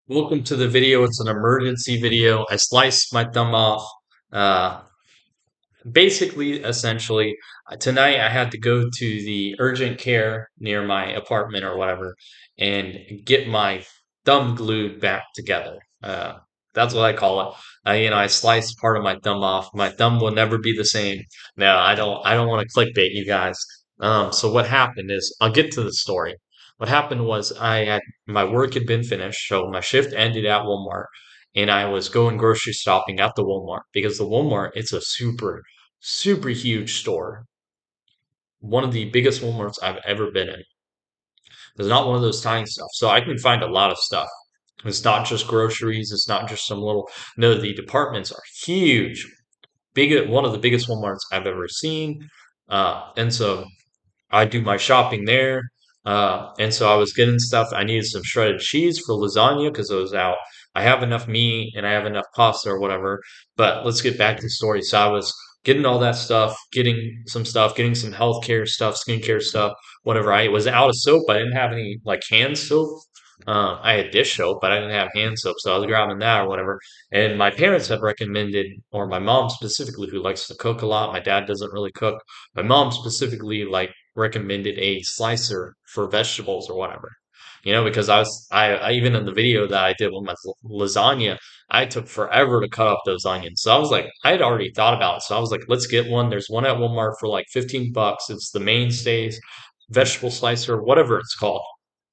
Welcome to the video. It's an emergency video. I sliced my thumb off. Uh, essentially, tonight I had to go to the urgent care near my apartment or whatever and get my thumb glued back together. That's what I call it. I sliced part of my thumb off. My thumb will never be the same. No, I don't want to clickbait you guys. So what happened is, I'll get to the story. What happened was my work had been finished, so my shift ended at Walmart, and I was going grocery shopping at the Walmart because the Walmart, it's a super huge store. One of the biggest Walmarts I've ever been in. It's not one of those tiny stuff. So I can find a lot of stuff. It's not just groceries. It's not just some little. No, the departments are huge. One of the biggest Walmarts I've ever seen. And so I do my shopping there. And so I was getting stuff. I needed some shredded cheese for lasagna because I was out. I have enough meat and I have enough pasta or whatever. But let's get back to the story. So I was getting all that stuff, getting some healthcare stuff, skincare stuff, whatever. I was out of soap. I didn't have any like hand soap. I had dish soap, but I didn't have hand soap, so I was grabbing that or whatever. And my parents had recommended, or my mom specifically, who likes to cook a lot. My dad doesn't really cook. My mom specifically recommended a slicer for vegetables or whatever. Because I even in the video that I did with my lasagna, I took forever to cut off those onions. So I was like, I had already thought about it. So I was like, let's get one. There's one at Walmart for like 15 bucks. It's the Mainstays vegetable slicer, whatever it's called.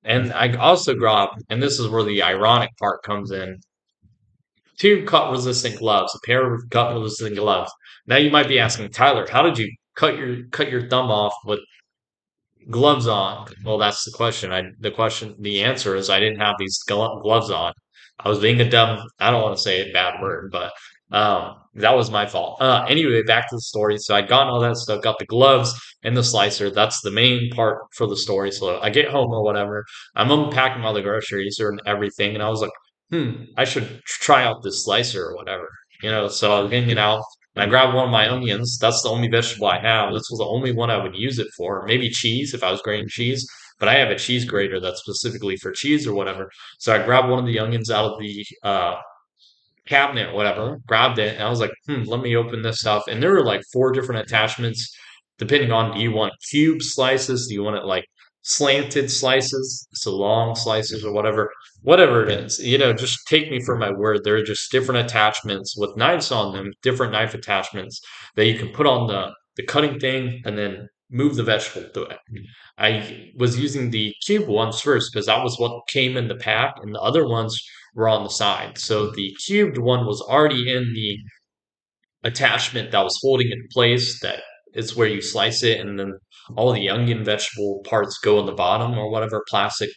And I also grabbed, and this is where the ironic part comes in, two cut resistant gloves, a pair of cut resistant gloves. Now you might be asking, Tyler, how did you cut your thumb off with gloves on? Well, that's the question. The answer is I didn't have these gloves on. I was being a dumb, I don't want to say a bad word, but that was my fault. Anyway, back to the story. So I'd gotten all that stuff, got the gloves and the slicer. That's the main part for the story. So I get home or whatever. I'm unpacking all the groceries and everything, and I was like, I should try out this slicer or whatever. So I was getting it out. And I grabbed one of my onions. That's the only vegetable I have. This was the only one I would use it for. Maybe cheese if I was grating cheese, but I have a cheese grater that's specifically for cheese or whatever. So I grabbed one of the onions out of the cabinet or whatever, grabbed it, and I was like, let me open this up. And there were like four different attachments, depending on, do you want cube slices? Do you want it like slanted slices, so long slices or whatever it is. Just take me for my word. There are just different attachments with knives on them, different knife attachments that you can put on the cutting thing and then move the vegetable through it. I was using the cube ones first because that was what came in the pack, and the other ones were on the side. So the cubed one was already in the attachment that was holding it in place. That is where you slice it, and then all the onion vegetable parts go in the bottom or whatever plastic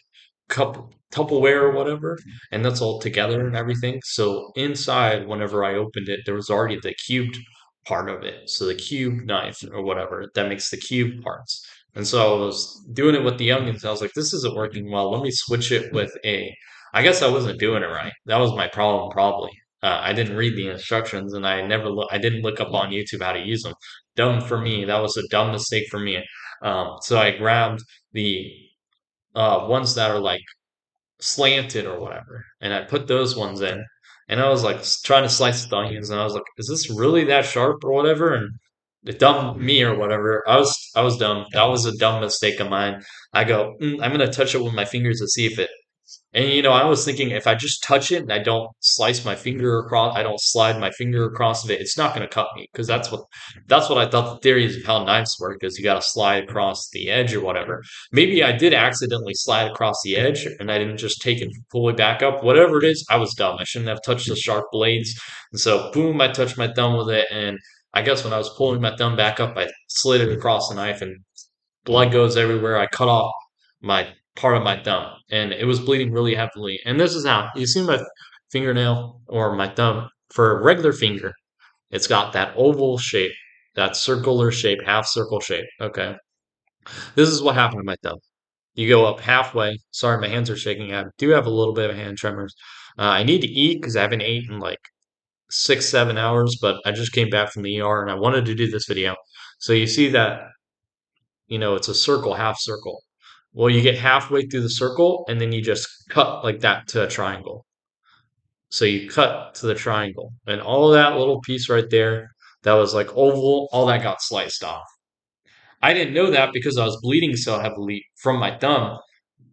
cup Tupperware or whatever, and that's all together and everything. So inside, whenever I opened it, there was already the cubed part of it. So the cube knife or whatever that makes the cube parts. And so I was doing it with the onions. I was like, this isn't working well. Let me switch it with a. I guess I wasn't doing it right. That was my problem, probably. I didn't read the instructions, and I didn't look up on YouTube how to use them. Dumb for me. That was a dumb mistake for me. So I grabbed the ones that are like slanted or whatever, and I put those ones in. And I was like trying to slice the onions, and I was like, "Is this really that sharp or whatever?" And the dumb me or whatever, I was dumb. That was a dumb mistake of mine. I go, I'm gonna touch it with my fingers to see if it and I was thinking if I just touch it and I don't slice my finger across, I don't slide my finger across of it, it's not going to cut me because that's what I thought the theory is of how knives work is you got to slide across the edge or whatever. Maybe I did accidentally slide across the edge and I didn't just take it fully back up. Whatever it is, I was dumb. I shouldn't have touched the sharp blades. And so, boom, I touched my thumb with it, and I guess when I was pulling my thumb back up, I slid it across the knife and blood goes everywhere. I cut off my part of my thumb, and it was bleeding really heavily. And this is how you see my fingernail or my thumb for a regular finger. It's got that oval shape, that circular shape, half circle shape. Okay, this is what happened to my thumb. You go up halfway. Sorry, my hands are shaking. I do have a little bit of hand tremors. I need to eat because I haven't eaten in like 6, 7 hours, but I just came back from the ER and I wanted to do this video. So you see that it's a circle, half circle. Well, you get halfway through the circle and then you just cut like that to a triangle. So you cut to the triangle, and all that little piece right there that was like oval, all that got sliced off. I didn't know that because I was bleeding so heavily from my thumb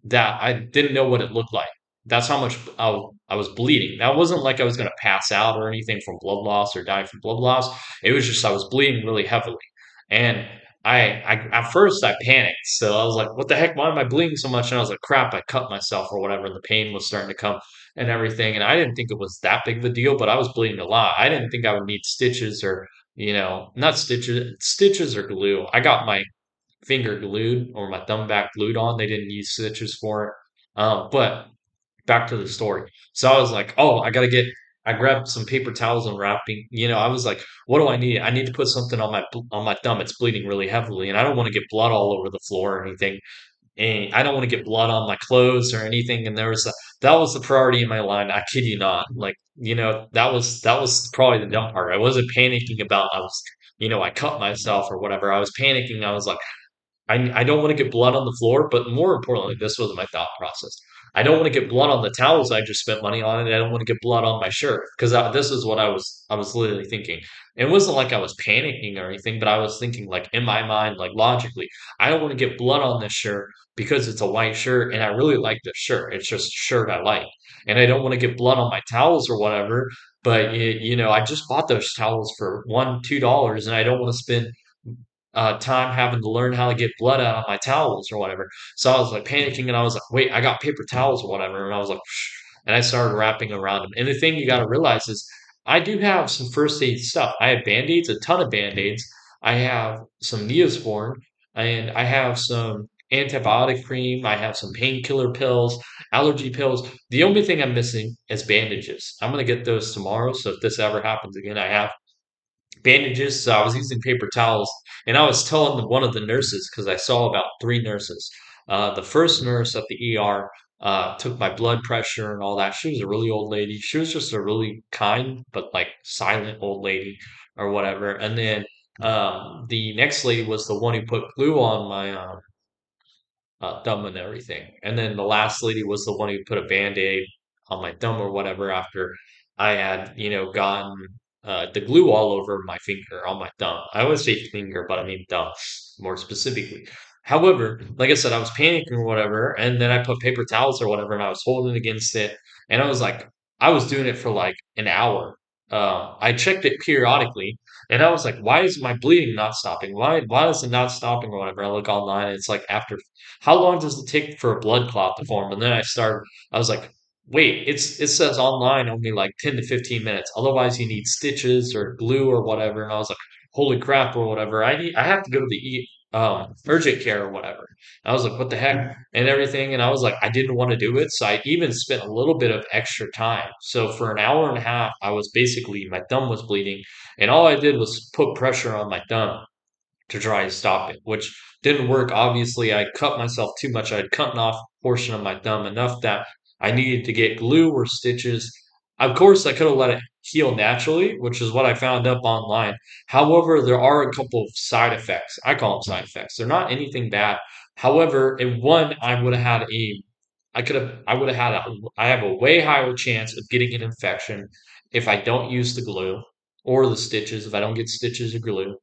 that I didn't know what it looked like. That's how much I was bleeding. Now, it wasn't like I was going to pass out or anything from blood loss or die from blood loss. It was just I was bleeding really heavily. And I at first I panicked. So I was like, what the heck? Why am I bleeding so much? And I was like, crap, I cut myself or whatever. And the pain was starting to come and everything. And I didn't think it was that big of a deal, but I was bleeding a lot. I didn't think I would need stitches or, not stitches or glue. I got my finger glued or my thumb back glued on. They didn't use stitches for it. But back to the story. So I was like, oh, I grabbed some paper towels and wrapping. I was like, what do I need? I need to put something on my thumb. It's bleeding really heavily, and I don't want to get blood all over the floor or anything. And I don't want to get blood on my clothes or anything. And that was the priority in my line. I kid you not. Like, that was probably the dumb part. I wasn't panicking about I cut myself or whatever. I was panicking. I was like, I don't want to get blood on the floor, but more importantly, this was my thought process. I don't want to get blood on the towels I just spent money on, and I don't want to get blood on my shirt because this is what I was literally thinking. It wasn't like I was panicking or anything, but I was thinking like in my mind, like logically, I don't want to get blood on this shirt because it's a white shirt and I really like this shirt. It's just a shirt I like, and I don't want to get blood on my towels or whatever. But I just bought those towels for $1, $2, and I don't want to spend time having to learn how to get blood out of my towels or whatever. So I was like panicking and I was like, wait, I got paper towels or whatever. And I was like, "Psh," and I started wrapping around them. And the thing you got to realize is I do have some first aid stuff. I have band aids, a ton of band aids. I have some Neosporin and I have some antibiotic cream. I have some painkiller pills, allergy pills. The only thing I'm missing is bandages. I'm going to get those tomorrow. So if this ever happens again, I have bandages. So I was using paper towels, and I was telling one of the nurses because I saw about three nurses. The first nurse at the ER took my blood pressure and all that. She was a really old lady. She was just a really kind but like silent old lady or whatever. And then the next lady was the one who put glue on my thumb and everything. And then the last lady was the one who put a band-aid on my thumb or whatever after I had, gotten the glue all over my finger on my thumb. I always say finger, but I mean thumb more specifically. However, like I said, I was panicking or whatever, and then I put paper towels or whatever, and I was holding against it, and I was doing it for like an hour. I checked it periodically, and I was like, why is my bleeding not stopping? Why is it not stopping or whatever? I look online, and it's like after how long does it take for a blood clot to form? And then I was like, wait, it says online only like 10 to 15 minutes. Otherwise, you need stitches or glue or whatever. And I was like, holy crap or whatever. I have to go to the urgent care or whatever. I was like, what the heck and everything. And I was like, I didn't want to do it. So I even spent a little bit of extra time. So for an hour and a half, my thumb was bleeding. And all I did was put pressure on my thumb to try and stop it, which didn't work. Obviously, I cut myself too much. I'd cut off a portion of my thumb enough that I needed to get glue or stitches. Of course, I could have let it heal naturally, which is what I found up online. However, there are a couple of side effects. I call them side effects. They're not anything bad. However, in one, I would have had I have a way higher chance of getting an infection if I don't use the glue or the stitches, if I don't get stitches or glue.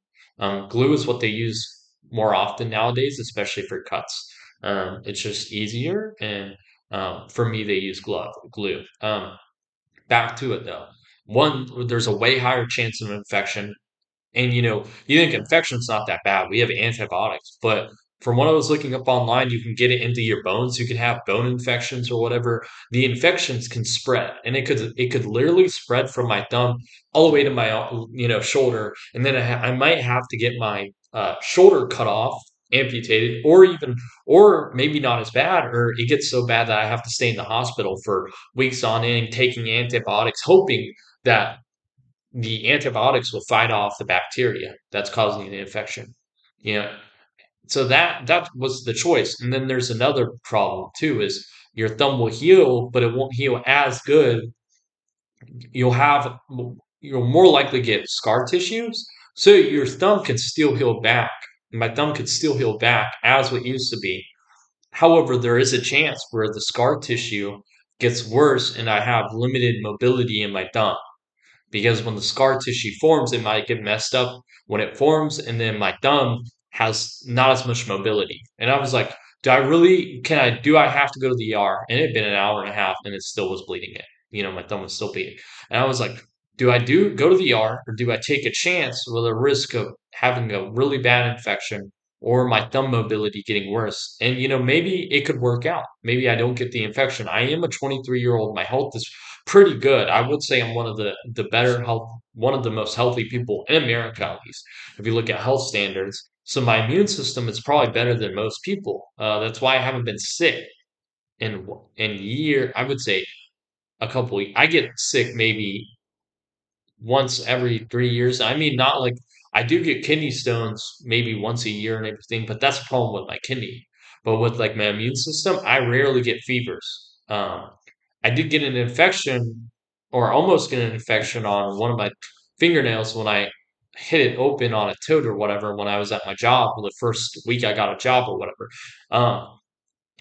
Glue is what they use more often nowadays, especially for cuts. It's just easier, and for me, they use glue. Back to it though. One, there's a way higher chance of infection, and you think infection's not that bad. We have antibiotics, but from what I was looking up online, you can get it into your bones. You can have bone infections or whatever. The infections can spread, and it could literally spread from my thumb all the way to my shoulder, and then I might have to get my shoulder cut off, amputated, or maybe not as bad, or it gets so bad that I have to stay in the hospital for weeks on end, taking antibiotics, hoping that the antibiotics will fight off the bacteria that's causing the infection. You know, so that was the choice. And then there's another problem too, is your thumb will heal, but it won't heal as good. You'll have you'll more likely get scar tissues. So your thumb can still heal back. My thumb could still heal back as what used to be. However, there is a chance where the scar tissue gets worse and I have limited mobility in my thumb because when the scar tissue forms, it might get messed up when it forms, and then my thumb has not as much mobility. And I was like, do I have to go to the ER? And it had been an hour and a half and it still was bleeding it. My thumb was still bleeding. And I was like, do I do go to the ER or do I take a chance with a risk of having a really bad infection or my thumb mobility getting worse? And maybe it could work out. Maybe I don't get the infection. I am a 23-year-old. My health is pretty good. I would say I'm one of the better health, one of the most healthy people in America, at least if you look at health standards. So my immune system is probably better than most people. That's why I haven't been sick in year. I would say a couple. I get sick maybe once every 3 years. I mean, not like I do get kidney stones maybe once a year and everything, but that's a problem with my kidney. But with like my immune system, I rarely get fevers. I did get an infection or almost get an infection on one of my fingernails when I hit it open on a toad or whatever when I was at my job the first week I got a job or whatever. Um,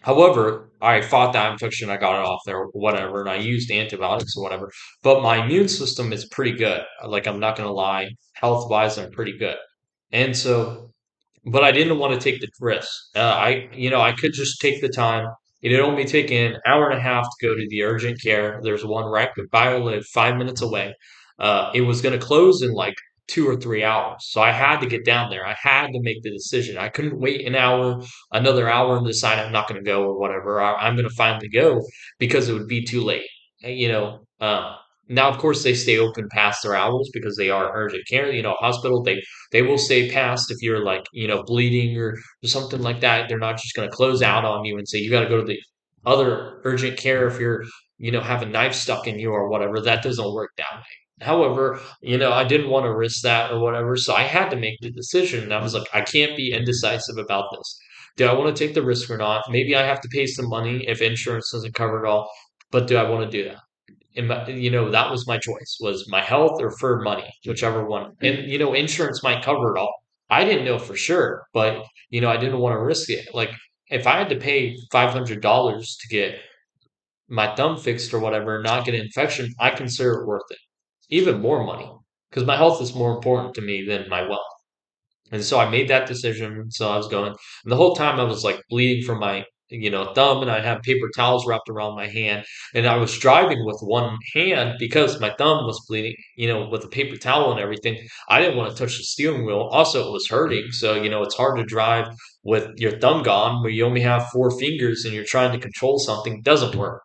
However, I fought that infection, I got it off there, whatever, and I used antibiotics or whatever. But my immune system is pretty good. Like, I'm not gonna lie, health wise, I'm pretty good. And so, but I didn't want to take the risk. I could just take the time. It'd only take an hour and a half to go to the urgent care. There's one right by I live, 5 minutes away. It was going to close in like 2 or 3 hours, so I had to get down there. I had to make the decision. I couldn't wait an hour, another hour, and decide I'm not going to go or whatever. I'm going to finally go because it would be too late. Now, of course, they stay open past their hours because they are urgent care. Hospital, they will stay past if you're like, bleeding or something like that. They're not just going to close out on you and say you got to go to the other urgent care if you're, have a knife stuck in you or whatever. That doesn't work that way. However, I didn't want to risk that or whatever. So I had to make the decision. And I was like, I can't be indecisive about this. Do I want to take the risk or not? Maybe I have to pay some money if insurance doesn't cover it all. But do I want to do that? And that was my choice, was my health or for money, whichever one. And insurance might cover it all. I didn't know for sure, but I didn't want to risk it. Like if I had to pay $500 to get my thumb fixed or whatever and not get an infection, I consider it worth it. Even more money, because my health is more important to me than my wealth. And so I made that decision. So I was going, and the whole time I was like bleeding from my, thumb, and I had paper towels wrapped around my hand. And I was driving with one hand because my thumb was bleeding, with the paper towel and everything. I didn't want to touch the steering wheel. Also, it was hurting. So, it's hard to drive with your thumb gone where you only have four fingers and you're trying to control something. It doesn't work.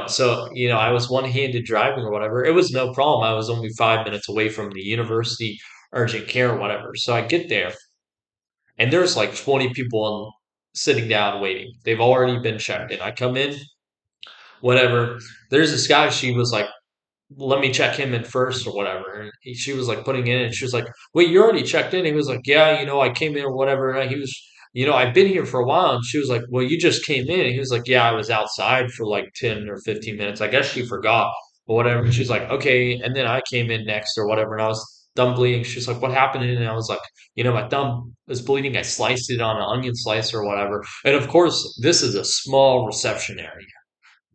So, I was one handed driving or whatever. It was no problem. I was only 5 minutes away from the university urgent care or whatever. So I get there and there's like 20 people sitting down waiting. They've already been checked in. I come in, whatever. There's this guy, she was like, let me check him in first or whatever. And she was like putting in, and she was like, wait, you already checked in? He was like, yeah, I came in or whatever. And he was, I've been here for a while. And she was like, well, you just came in. And he was like, yeah, I was outside for like 10 or 15 minutes. I guess she forgot or whatever. And she's like, okay. And then I came in next or whatever. And I was thumb bleeding. She's like, what happened? And I was like, my thumb was bleeding. I sliced it on an onion slicer or whatever. And of course, this is a small reception area.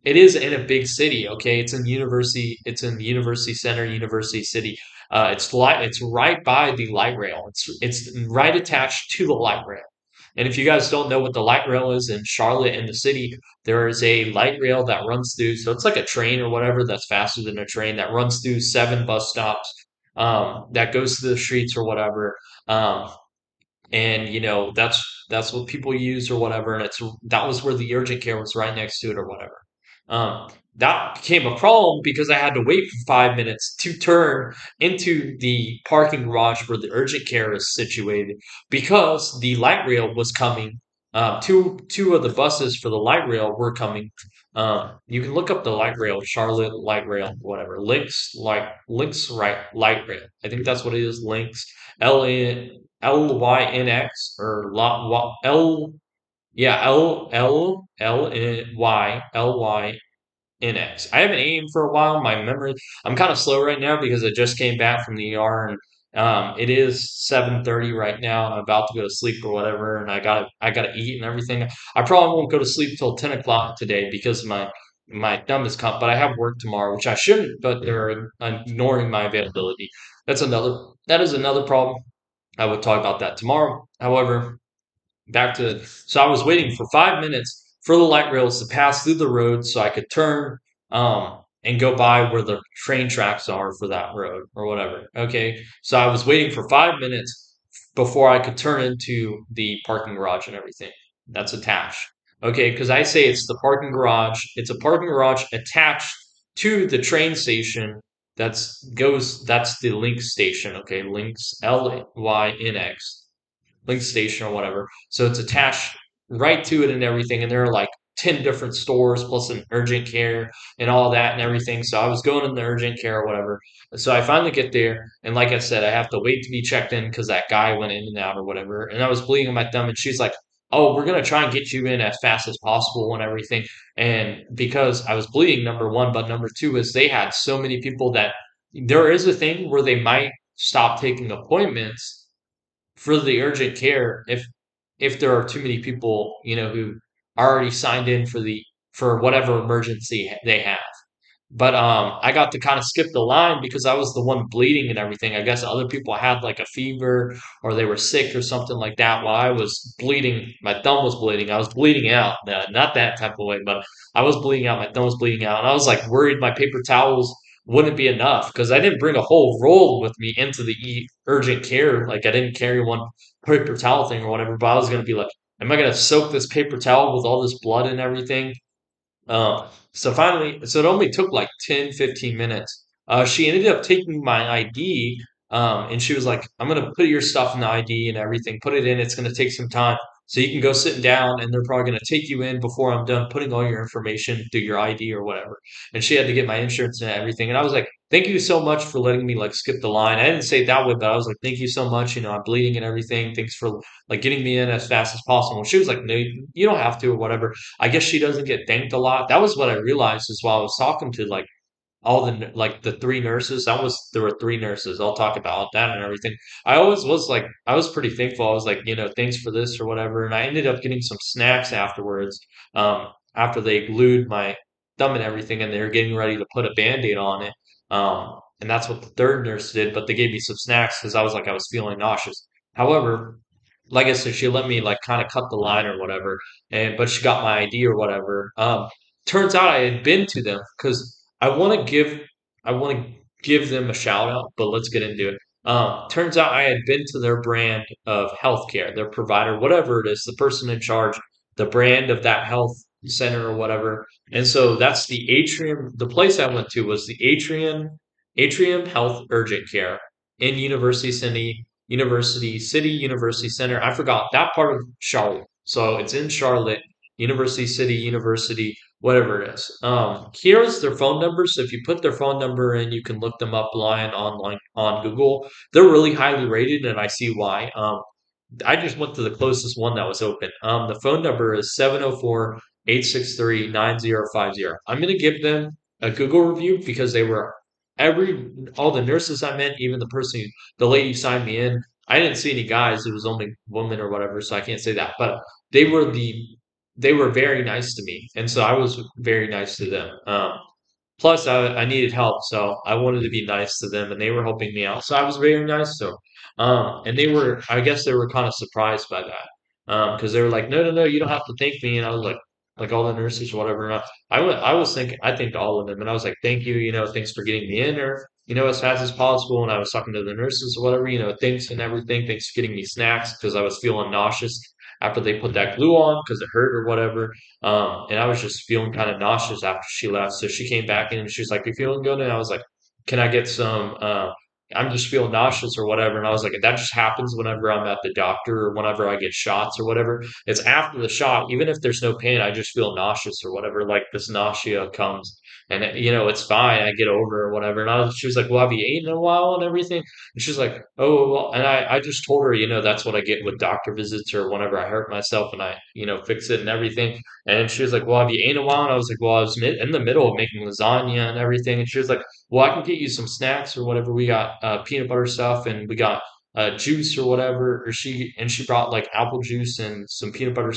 It is in a big city, okay? It's in university. It's in the University Center, University City. It's right by the light rail. It's right attached to the light rail. And if you guys don't know what the light rail is in Charlotte in the city, there is a light rail that runs through. So it's like a train or whatever that's faster than a train that runs through 7 bus stops. That goes to the streets or whatever. And that's what people use or whatever. And that was where the urgent care was right next to it or whatever. That became a problem because I had to wait for 5 minutes to turn into the parking garage where the urgent care is situated because the light rail was coming. Two of the buses for the light rail were coming. You can look up the light rail, Charlotte light rail, whatever. Links right light rail. I think that's what it is. Links LYNX or L yeah, LLYNX. I haven't eaten for a while. My memory, I'm kind of slow right now because I just came back from the ER and it is 7:30 right now. And I'm about to go to sleep or whatever, and I gotta eat and everything. I probably won't go to sleep till 10 o'clock today because my thumb is cut, but I have work tomorrow, which I shouldn't, but they're ignoring my availability. That is another problem. I would talk about that tomorrow. However, back to so I was waiting for 5 minutes for the light rails to pass through the road so I could turn and go by where the train tracks are for that road or whatever. Okay. So I was waiting for 5 minutes before I could turn into the parking garage and everything. That's attached. Okay, because I say it's the parking garage. It's a parking garage attached to the train station that's the link station. Okay, links LYNX link station or whatever. So it's attached right to it and everything. And there are like 10 different stores plus an urgent care and all that and everything. So I was going in the urgent care or whatever. So I finally get there. And like I said, I have to wait to be checked in because that guy went in and out or whatever. And I was bleeding on my thumb. And she's like, "Oh, we're going to try and get you in as fast as possible and everything." And because I was bleeding, number one, but number two is they had so many people that there is a thing where they might stop taking appointments for the urgent care if there are too many people, who already signed in for whatever emergency they have. But I got to kind of skip the line because I was the one bleeding and everything. I guess other people had like a fever or they were sick or something like that. While I was bleeding, my thumb was bleeding. I was bleeding out, not that type of way, but I was bleeding out. My thumb was bleeding out, and I was like worried my paper towels wouldn't be enough because I didn't bring a whole roll with me into the urgent care. Like I didn't carry one paper towel thing or whatever. But I was gonna be like, am I gonna soak this paper towel with all this blood and everything? So finally, so it only took like 10, 15 minutes. She ended up taking my ID, and she was like, I'm going to put your stuff in the ID and everything, put it in. It's going to take some time. So you can go sitting down, and they're probably going to take you in before I'm done putting all your information through your ID or whatever. And she had to get my insurance and everything. And I was like, thank you so much for letting me like skip the line. I didn't say it that way, but I was like, thank you so much. I'm bleeding and everything. Thanks for like getting me in as fast as possible. And she was like, no, you don't have to or whatever. I guess she doesn't get thanked a lot. That was what I realized is while I was talking to like all the three nurses. There were three nurses. I'll talk about that and everything. I always was like I was pretty thankful. I was like, thanks for this or whatever. And I ended up getting some snacks afterwards. After they glued my thumb and everything, and they were getting ready to put a band-aid on it. And that's what the third nurse did. But they gave me some snacks because I was feeling nauseous. However, like I said, she let me like kind of cut the line or whatever, and but she got my ID or whatever. Turns out I had been to them because I want to give them a shout out, but let's get into it. Turns out I had been to their brand of healthcare, their provider, whatever it is, the person in charge, the brand of that health center or whatever. And so that's the Atrium. The place I went to was the Atrium Health Urgent Care in University Center. I forgot that part of Charlotte. So it's in Charlotte, University City, University, whatever it is. Here's their phone number. So if you put their phone number in, you can look them up online on Google. They're really highly rated, and I see why. I just went to the closest one that was open. The phone number is 704-863-9050. I'm going to give them a Google review because they were all the nurses I met, even the lady who signed me in. I didn't see any guys. It was only women or whatever, so I can't say that. But they were they were very nice to me, and so I was very nice to them. Plus, I needed help, so I wanted to be nice to them, and they were helping me out. So I was very nice to them. And I guess they were kind of surprised by that. Because they were like, no, no, no, you don't have to thank me. And I was like all the nurses or whatever. And I was thinking, I thanked all of them. And I was like, thank you, thanks for getting me in or, as fast as possible. And I was talking to the nurses or whatever, thanks and everything. Thanks for getting me snacks because I was feeling nauseous after they put that glue on because it hurt or whatever. And I was just feeling kind of nauseous after she left. So she came back in and she was like, you feeling good? And I was like, can I get some, I'm just feeling nauseous or whatever. And I was like, that just happens whenever I'm at the doctor or whenever I get shots or whatever. It's after the shot, even if there's no pain, I just feel nauseous or whatever. Like this nausea comes and, it's fine. I get over it or whatever. And she was like, well, have you eaten in a while and everything? And she's like, oh, well, and I just told her, that's what I get with doctor visits or whenever I hurt myself and I, fix it and everything. And she was like, well, have you eaten in a while? And I was like, well, I was in the middle of making lasagna and everything. And she was like, well, I can get you some snacks or whatever. We got peanut butter stuff and we got juice or whatever. She brought like apple juice and some peanut butter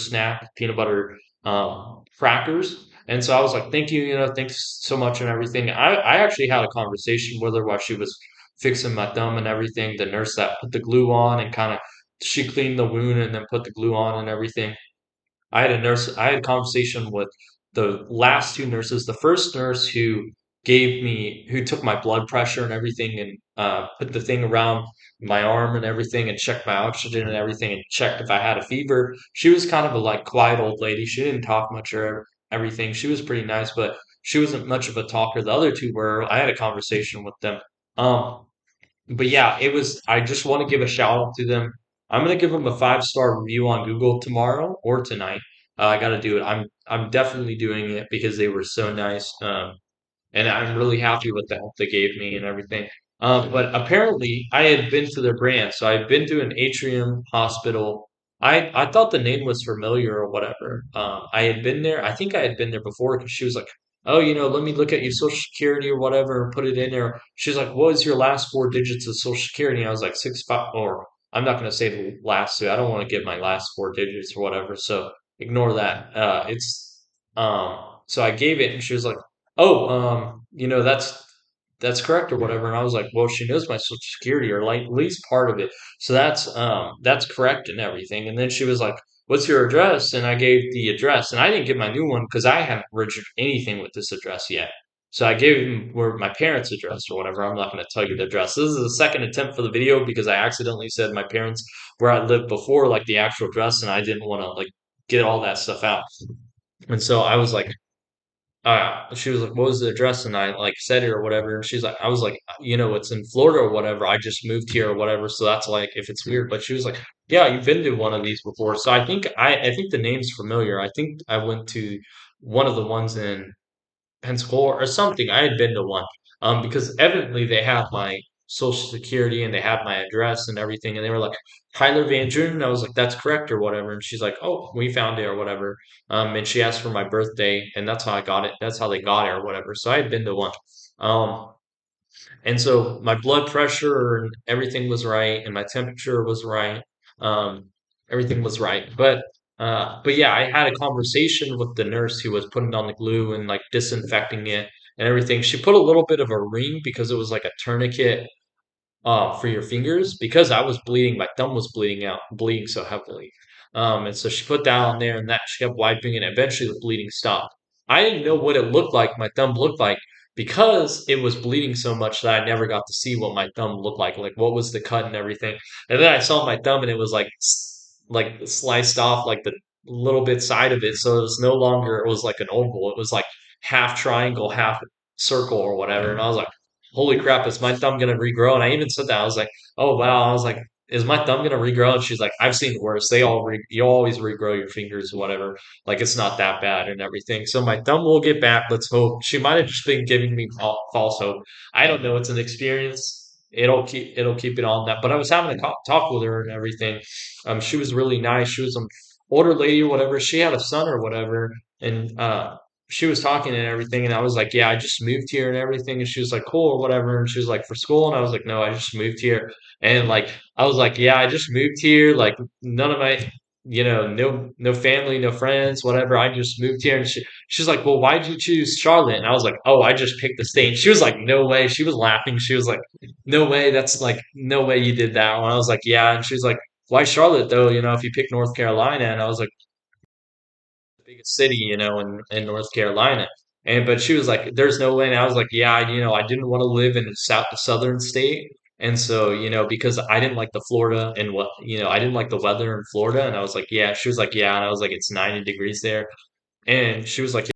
crackers. And so I was like, thank you, thanks so much and everything. I actually had a conversation with her while she was fixing my thumb and everything. The nurse that put the glue on and kind of she cleaned the wound and then put the glue on and everything. I had a conversation with the last two nurses. The first nurse who took my blood pressure and everything and put the thing around my arm and everything and checked my oxygen and everything and checked if I had a fever. She was kind of a like quiet old lady. She didn't talk much or everything. She was pretty nice, but she wasn't much of a talker. The other two were. I had a conversation with them. Um, but yeah, it was. I just want to give a shout out to them. I'm gonna give them a 5-star review on Google tomorrow or tonight. I got to do it. I'm definitely doing it because they were so nice. And I'm really happy with the help they gave me and everything. But apparently, I had been to their branch, so I'd been to an Atrium Hospital. I thought the name was familiar or whatever. I had been there. I think I had been there before because she was like, "Oh, let me look at your Social Security or whatever and put it in there." She's like, "What was your last 4 digits of Social Security?" And I was like, 6 5. Or I'm not going to say the last two. I don't want to get my last 4 digits or whatever. So ignore that. So I gave it, and she was like, oh, that's correct or whatever. And I was like, well, she knows my social security or like at least part of it. So that's correct and everything. And then she was like, what's your address? And I gave the address and I didn't give my new one because I hadn't registered anything with this address yet. So I gave him where my parents' address or whatever. I'm not going to tell you the address. This is the second attempt for the video because I accidentally said my parents where I lived before, like the actual address, and I didn't want to like get all that stuff out. And so I was like, she was like, "What was the address?" And I like said it or whatever. And she's like, I was like, it's in Florida or whatever. I just moved here or whatever. So that's like if it's weird. But she was like, yeah, you've been to one of these before. So I think the name's familiar. I think I went to one of the ones in Pensacola or something. I had been to one, because evidently they have my social security and they have my address and everything, and they were like Tyler Van June, and I was like, that's correct or whatever, and she's like, oh, we found it or whatever, and she asked for my birthday, and that's how I got it. That's how they got it or whatever. So I had been to one, and so my blood pressure and everything was right, and my temperature was right. Um, everything was right. But yeah, I had a conversation with the nurse who was putting on the glue and like disinfecting it and everything. She put a little bit of a ring because it was like a tourniquet for your fingers because I was bleeding. My thumb was bleeding out, bleeding so heavily. And so she put that on there and that she kept wiping and eventually the bleeding stopped. I didn't know what it looked like, my thumb looked like, because it was bleeding so much that I never got to see what my thumb looked like what was the cut and everything. And then I saw my thumb and it was like sliced off like the little bit side of it. So it was no longer, it was like an oval. It was like half triangle, half circle or whatever. And I was like, holy crap, is my thumb gonna regrow? And I even said that. I was like, oh wow. I was like, is my thumb gonna regrow? And she's like, I've seen worse. You always regrow your fingers or whatever. Like it's not that bad and everything. So my thumb will get back. Let's hope. She might have just been giving me false hope. I don't know. It's an experience. It'll keep it on that. But I was having a talk with her and everything. She was really nice. She was an older lady or whatever. She had a son or whatever, and she was talking and everything, and I was like, "Yeah, I just moved here and everything." And she was like, "Cool or whatever." And she was like, "For school," and I was like, "No, I just moved here." And like, I was like, "Yeah, I just moved here. Like, none of my, no family, no friends, whatever. I just moved here." And she's like, "Well, why'd you choose Charlotte?" And I was like, "Oh, I just picked the state." And she was like, "No way." She was laughing. She was like, "No way. That's like no way you did that." And I was like, "Yeah." And she's like, why Charlotte though? If you pick North Carolina, and I was like, the biggest city, in North Carolina. And but she was like, there's no way. And I was like, yeah, I didn't want to live in a southern state. And so, because I didn't like the Florida and I didn't like the weather in Florida. And I was like, yeah. She was like, yeah. And I was like, it's 90 degrees there. And she was like,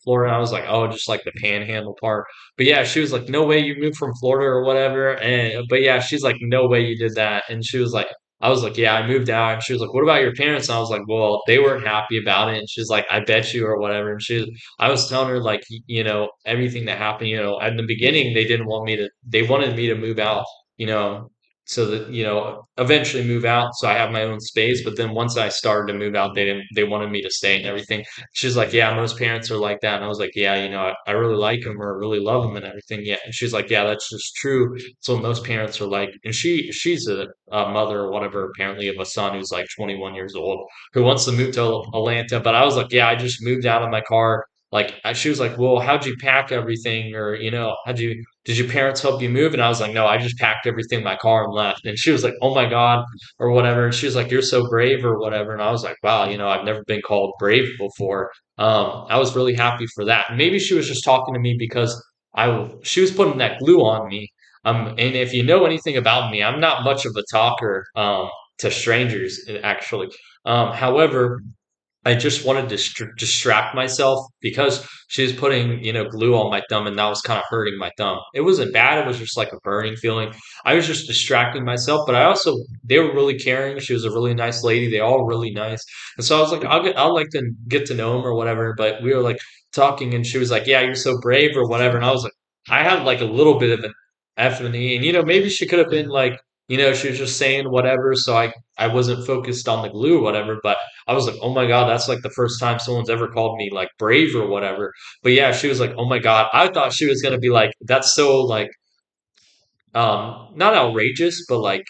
Florida. I was like, oh, just like the panhandle part. But yeah, she was like, no way you moved from Florida or whatever. And but yeah, she's like, no way you did that. And she was like, I was like, yeah, I moved out. And she was like, what about your parents? And I was like, well, they weren't happy about it. And she's like, I bet you or whatever. And I was telling her like, everything that happened. At the beginning, they didn't want me to. They wanted me to move out. You know, so that eventually move out so I have my own space. But then once I started to move out, they wanted me to stay and everything. She's like, yeah, most parents are like that. And I was like, yeah, I really like him or really love him and everything. Yeah. And she's like, yeah, that's just true. It's what most parents are like. And she's a mother or whatever, apparently, of a son who's like 21 years old who wants to move to Atlanta. But I was like, yeah, I just moved out of my car. Like she was like, well, how'd you pack everything? Or, how'd you did your parents help you move? And I was like, no, I just packed everything in my car and left. And she was like, oh my God, or whatever. And she was like, you're so brave or whatever. And I was like, wow, I've never been called brave before. I was really happy for that. And maybe she was just talking to me because she was putting that glue on me. And if you know anything about me, I'm not much of a talker, to strangers, actually. However, I just wanted to distract myself because she was putting, glue on my thumb and that was kind of hurting my thumb. It wasn't bad. It was just like a burning feeling. I was just distracting myself, but they were really caring. She was a really nice lady. They all really nice. And so I was like, I'll like to get to know him or whatever. But we were like talking and she was like, yeah, you're so brave or whatever. And I was like, I had like a little bit of an epiphany and, maybe she could have been like, she was just saying whatever. So I wasn't focused on the glue or whatever, but I was like, oh my God, that's like the first time someone's ever called me like brave or whatever. But yeah, she was like, oh my God. I thought she was gonna be like, that's so like not outrageous, but like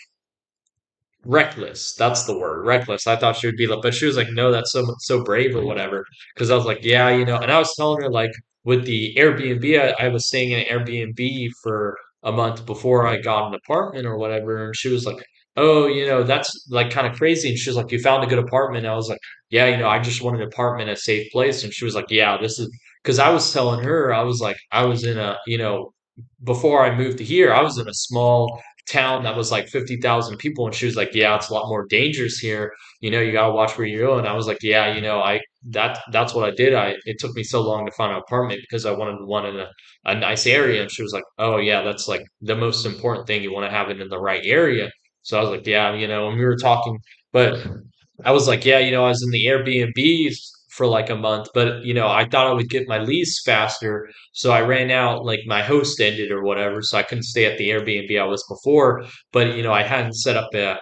reckless. That's the word, reckless. I thought she would be like, but she was like, no, that's so brave or whatever. Because I was like, yeah, and I was telling her like with the Airbnb, I was staying in an Airbnb for a month before I got an apartment or whatever, and she was like, oh, that's like kind of crazy. And she was like, you found a good apartment. And I was like, yeah, I just want an apartment, a safe place. And she was like, yeah, this is because I was telling her, I was like, I was in a, before I moved to here, I was in a small town that was like 50,000 people. And she was like, yeah, it's a lot more dangerous here. You got to watch where you're going. I was like, yeah, that's what I did. It took me so long to find an apartment because I wanted one in a nice area. And she was like, oh, yeah, that's like the most important thing. You want to have it in the right area. So I was like, yeah, and we were talking, but I was like, yeah, I was in the Airbnb for like a month, but I thought I would get my lease faster. So I ran out, like my host ended or whatever, so I couldn't stay at the Airbnb I was before. But I hadn't set up a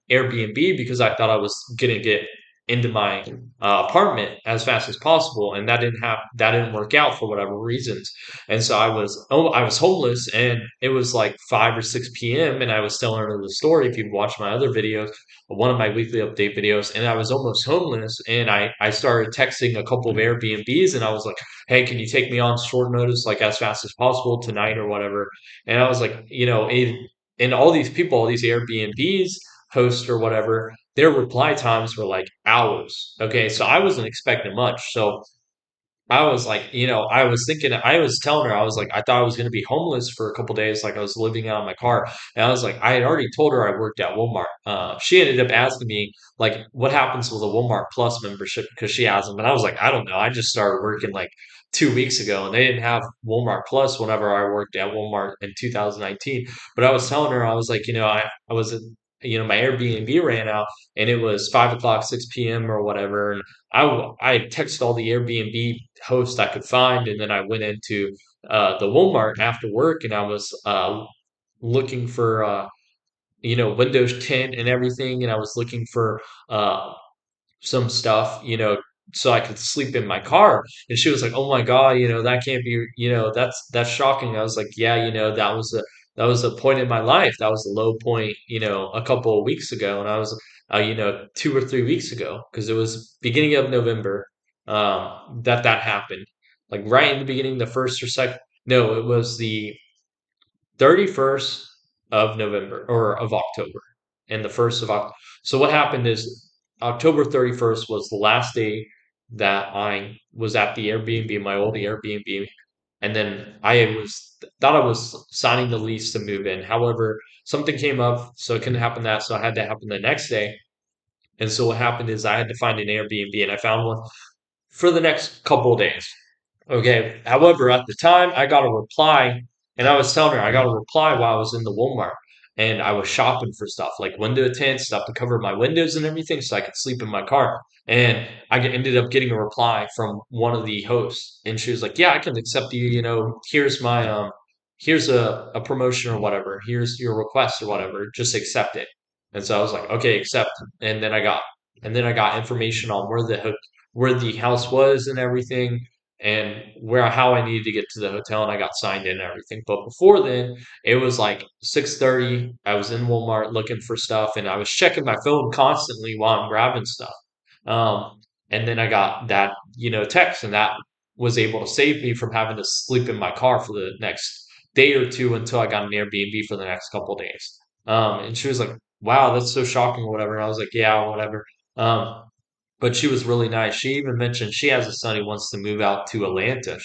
Airbnb because I thought I was gonna get into my apartment as fast as possible, and that didn't work out for whatever reasons. And so I was homeless, and it was like 5 or 6 p.m. and I was telling her the story. If you've watched my other videos, one of my weekly update videos, and I was almost homeless, and I started texting a couple of Airbnbs, and I was like, hey, can you take me on short notice, like as fast as possible tonight or whatever? And I was like, and all these people, all these Airbnbs hosts or whatever, their reply times were like hours. Okay, so I wasn't expecting much. So I was like, I was thinking, I was telling her, I was like, I thought I was going to be homeless for a couple days, like I was living out of my car. And I was like, I had already told her I worked at Walmart. She ended up asking me, like, what happens with a Walmart Plus membership because she has them. And I was like, I don't know. I just started working like 2 weeks ago and they didn't have Walmart Plus whenever I worked at Walmart in 2019. But I was telling her, I was like, I was, my Airbnb ran out and it was 5 o'clock, 6 p.m. or whatever. And I texted all the Airbnb hosts I could find, and then I went into the Walmart after work, and I was looking for Windows 10 and everything, and I was looking for uh, some stuff, so I could sleep in my car. And she was like, "Oh my God, that can't be, that's shocking." I was like, "Yeah, that was a point in my life. That was a low point, a couple of weeks ago." And I was, 2 or 3 weeks ago, because it was beginning of November, that happened. Like right in the beginning, the first or second. No, it was the 31st of November or of October and the 1st of October. So what happened is October 31st was the last day that I was at the Airbnb, my old Airbnb, and then I was thought I was signing the lease to move in. However, something came up, so it couldn't happen that, so I had to happen the next day. And so what happened is I had to find an Airbnb, and I found one for the next couple of days. Okay. However, at the time, I got a reply, and I was telling her I got a reply while I was in the Walmart, and I was shopping for stuff like window tints, stuff to cover my windows and everything, so I could sleep in my car. And ended up getting a reply from one of the hosts, and she was like, "Yeah, I can accept you. Here's my here's a promotion or whatever. Here's your request or whatever. Just accept it. And so I was like, okay, accept. And then I got information on where the house was and everything, and where how I needed to get to the hotel, and I got signed in and everything. But before then, it was like 6:30. I was in Walmart looking for stuff, and I was checking my phone constantly while I'm grabbing stuff. And then I got that, text, and that was able to save me from having to sleep in my car for the next day or two until I got an Airbnb for the next couple of days. And she was like, "Wow, that's so shocking," or whatever. And I was like, "Yeah, whatever." Um, but she was really nice. She even mentioned she has a son who wants to move out to Atlanta.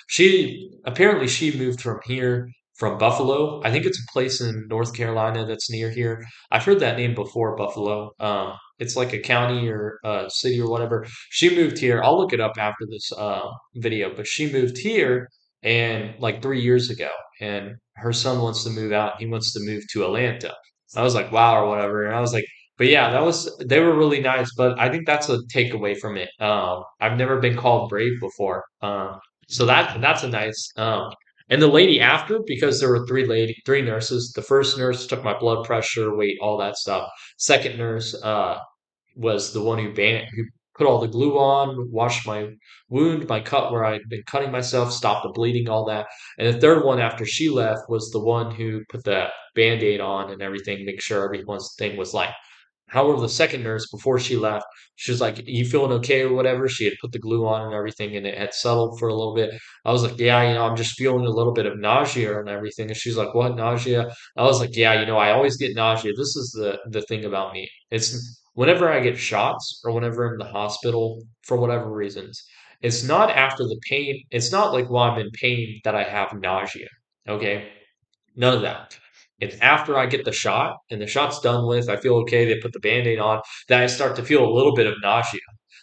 She apparently she moved from here from Buffalo. I think it's a place in North Carolina that's near here. I've heard that name before, Buffalo. It's like a county or a city or whatever. She moved here. I'll look it up after this video, but she moved here and like 3 years ago, and her son wants to move out. He wants to move to Atlanta. I was like, wow, or whatever. And I was like, but yeah, they were really nice. But I think that's a takeaway from it. I've never been called brave before. So that's a nice. And the lady after, because there were three nurses. The first nurse took my blood pressure, weight, all that stuff. Second nurse, was the one who put all the glue on, washed my wound, my cut where I'd been cutting myself, stopped the bleeding, all that. And the third one after she left was the one who put the band-aid on and everything, make sure everyone's thing was like. However, the second nurse before she left, she was like, "You feeling okay or whatever?" She had put the glue on and everything, and it had settled for a little bit. I was like, "Yeah, I'm just feeling a little bit of nausea and everything." And she's like, "What nausea?" I was like, "Yeah, I always get nausea. This is the thing about me. It's whenever I get shots or whenever I'm in the hospital for whatever reasons, it's not after the pain. It's not like while I'm in pain that I have nausea. Okay, none of that. It's after I get the shot and the shot's done with, I feel okay, they put the band-aid on, that I start to feel a little bit of nausea.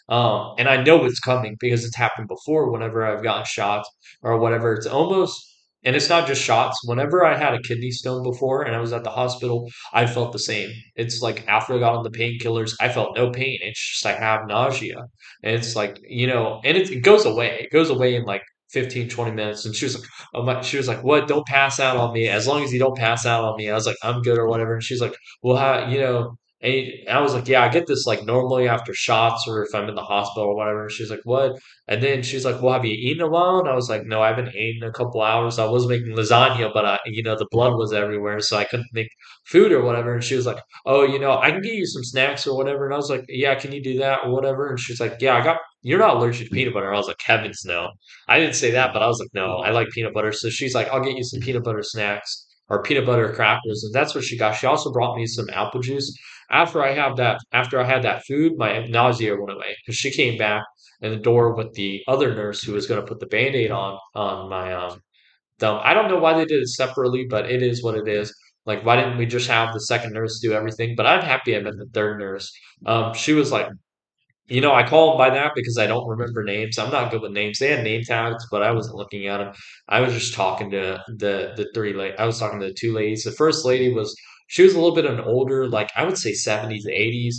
And I know it's coming because it's happened before whenever I've gotten shots or whatever. It's almost, and it's not just shots. Whenever I had a kidney stone before and I was at the hospital, I felt the same. It's like after I got on the painkillers, I felt no pain. It's just I have nausea. And it's like, and it goes away. It goes away in like 15, 20 minutes. And she was like, "What? Don't pass out on me. As long as you don't pass out on me." I was like, "I'm good," or whatever. And she's like, "Well, and I was like, "Yeah, I get this like normally after shots or if I'm in the hospital or whatever." And she's like, "What?" And then she's like, "Well, have you eaten a while?" And I was like, "No, I haven't eaten in a couple hours. I was making lasagna, but the blood was everywhere, so I couldn't make food or whatever." And she was like, "Oh, I can get you some snacks or whatever." And I was like, "Yeah, can you do that or whatever?" And she's like, "Yeah, I got. You're not allergic to peanut butter." I was like, "Heavens no." I didn't say that, but I was like, "No, I like peanut butter." So she's like, "I'll get you some peanut butter snacks or peanut butter crackers," and that's what she got. She also brought me some apple juice. After I had that food, my nausea went away because she came back in the door with the other nurse who was going to put the band-aid on my thumb. I don't know why they did it separately, but it is what it is. Like, why didn't we just have the second nurse do everything? But I'm happy I met the third nurse. She was like, I call them by that because I don't remember names. I'm not good with names. They had name tags, but I wasn't looking at them. I was just talking to the three ladies. I was talking to the two ladies. The first lady she was a little bit of an older, like I would say 70s, 80s.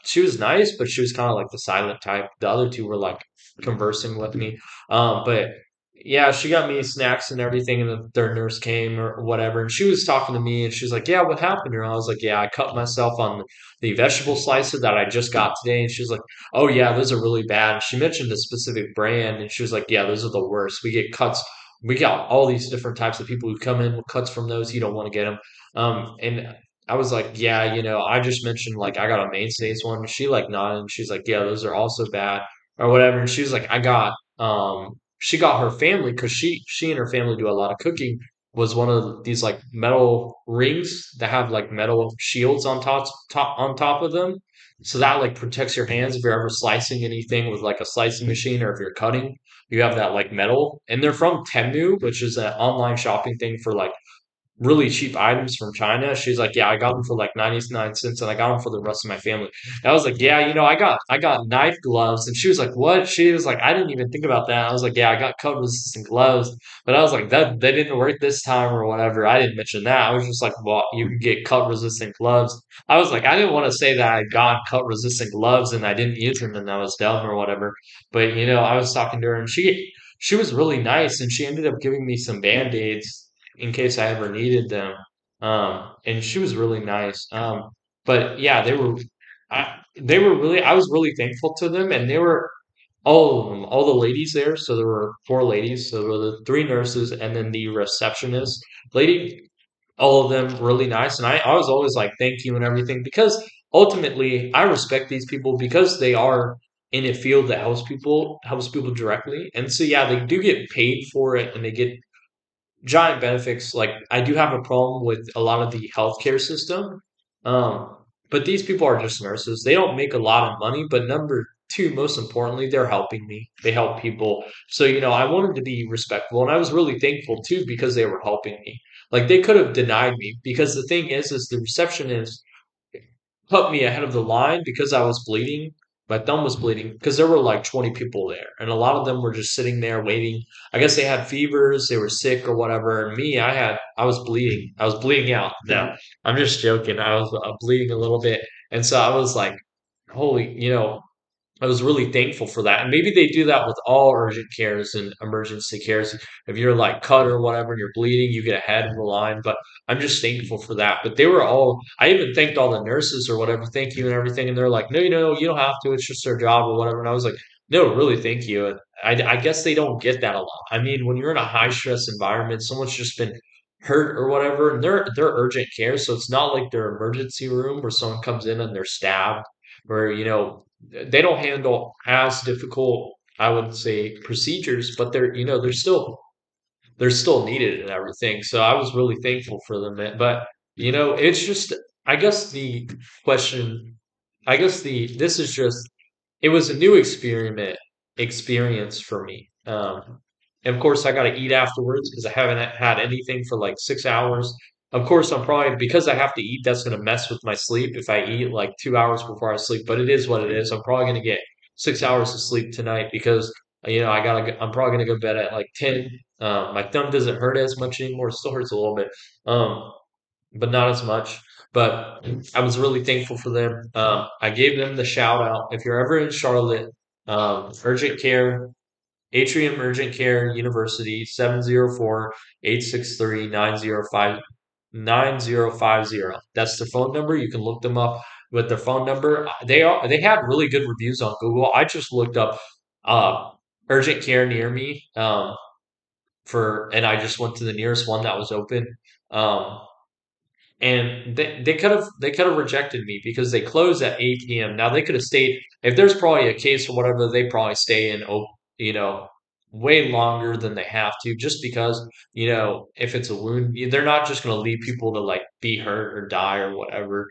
She was nice, but she was kind of like the silent type. The other two were like conversing with me. But yeah, she got me snacks and everything, and the third nurse came or whatever, and she was talking to me, and she was like, "Yeah, what happened?" And I was like, "Yeah, I cut myself on the vegetable slicer that I just got today." And she was like, "Oh yeah, those are really bad." She mentioned a specific brand, and she was like, "Yeah, those are the worst. We get cuts. We got all these different types of people who come in with cuts from those. You don't want to get them." And I was like, "Yeah, I just mentioned like I got a Mainstays one." She like nodded, and she's like, "Yeah, those are also bad or whatever." And she was like, she got her family because she and her family do a lot of cooking, was one of these like metal rings that have like metal shields on top of them. So that like protects your hands if you're ever slicing anything with like a slicing machine, or if you're cutting, you have that like metal. And they're from Temu, which is an online shopping thing for like really cheap items from China. She's like, "Yeah, I got them for like 99 cents and I got them for the rest of my family." And I was like, "Yeah, I got knife gloves." And she was like, "What?" She was like, "I didn't even think about that." I was like, "Yeah, I got cut resistant gloves." But I was like, "That they didn't work this time or whatever." I didn't mention that. I was just like, "Well, you can get cut resistant gloves." I was like, I didn't want to say that I got cut resistant gloves and I didn't use them and I was dumb or whatever. But I was talking to her, and she was really nice, and she ended up giving me some band-aids in case I ever needed them. And she was really nice. But yeah, they were really, I was really thankful to them, and they were all of them, all the ladies there. So there were four ladies. So there were the three nurses and then the receptionist lady. All of them really nice, and I was always like thank you and everything because ultimately I respect these people because they are in a field that helps people directly, and so yeah, they do get paid for it and they get giant benefits. Like I do have a problem with a lot of the healthcare system. Um, but these people are just nurses. They don't make a lot of money, but number two, most importantly, they're helping me. They help people. So, I wanted to be respectful and I was really thankful too because they were helping me. Like they could have denied me because the thing is the receptionist put me ahead of the line because I was bleeding. My thumb was bleeding because there were like 20 people there, and a lot of them were just sitting there waiting. I guess they had fevers, they were sick or whatever. And me, I was bleeding. I was bleeding out. No, I'm just joking. I was bleeding a little bit, and so I was like, holy, I was really thankful for that. And maybe they do that with all urgent cares and emergency cares. If you're like cut or whatever and you're bleeding, you get ahead of the line. But I'm just thankful for that. But they were all, I even thanked all the nurses or whatever, thank you and everything. And they're like, no, you don't have to. It's just their job or whatever. And I was like, no, really, thank you. And I guess they don't get that a lot. I mean, when you're in a high stress environment, someone's just been hurt or whatever, and they're urgent care. So it's not like their emergency room where someone comes in and they're stabbed where they don't handle as difficult, I would say, procedures, but they're still needed and everything. So I was really thankful for them. But it's just I guess the question, I guess the this is just it was a new experience for me. And of course, I got to eat afterwards because I haven't had anything for like 6 hours. Of course, I'm probably because I have to eat. That's going to mess with my sleep if I eat like 2 hours before I sleep. But it is what it is. I'm probably going to get 6 hours of sleep tonight because I'm probably going to go to bed at like 10. My thumb doesn't hurt as much anymore. It still hurts a little bit. Um, but not as much. But I was really thankful for them. I gave them the shout out. If you're ever in Charlotte, urgent care, Atrium Urgent Care University, 704-863-9050. That's the phone number. You can look them up with their phone number. They had really good reviews on Google. I just looked up uh, urgent care near me and I just went to the nearest one that was open. Um, and they could have rejected me because they close at 8 p.m. Now they could have stayed if there's probably a case or whatever, they probably stay in you know way longer than they have to just because if it's a wound they're not just going to leave people to like be hurt or die or whatever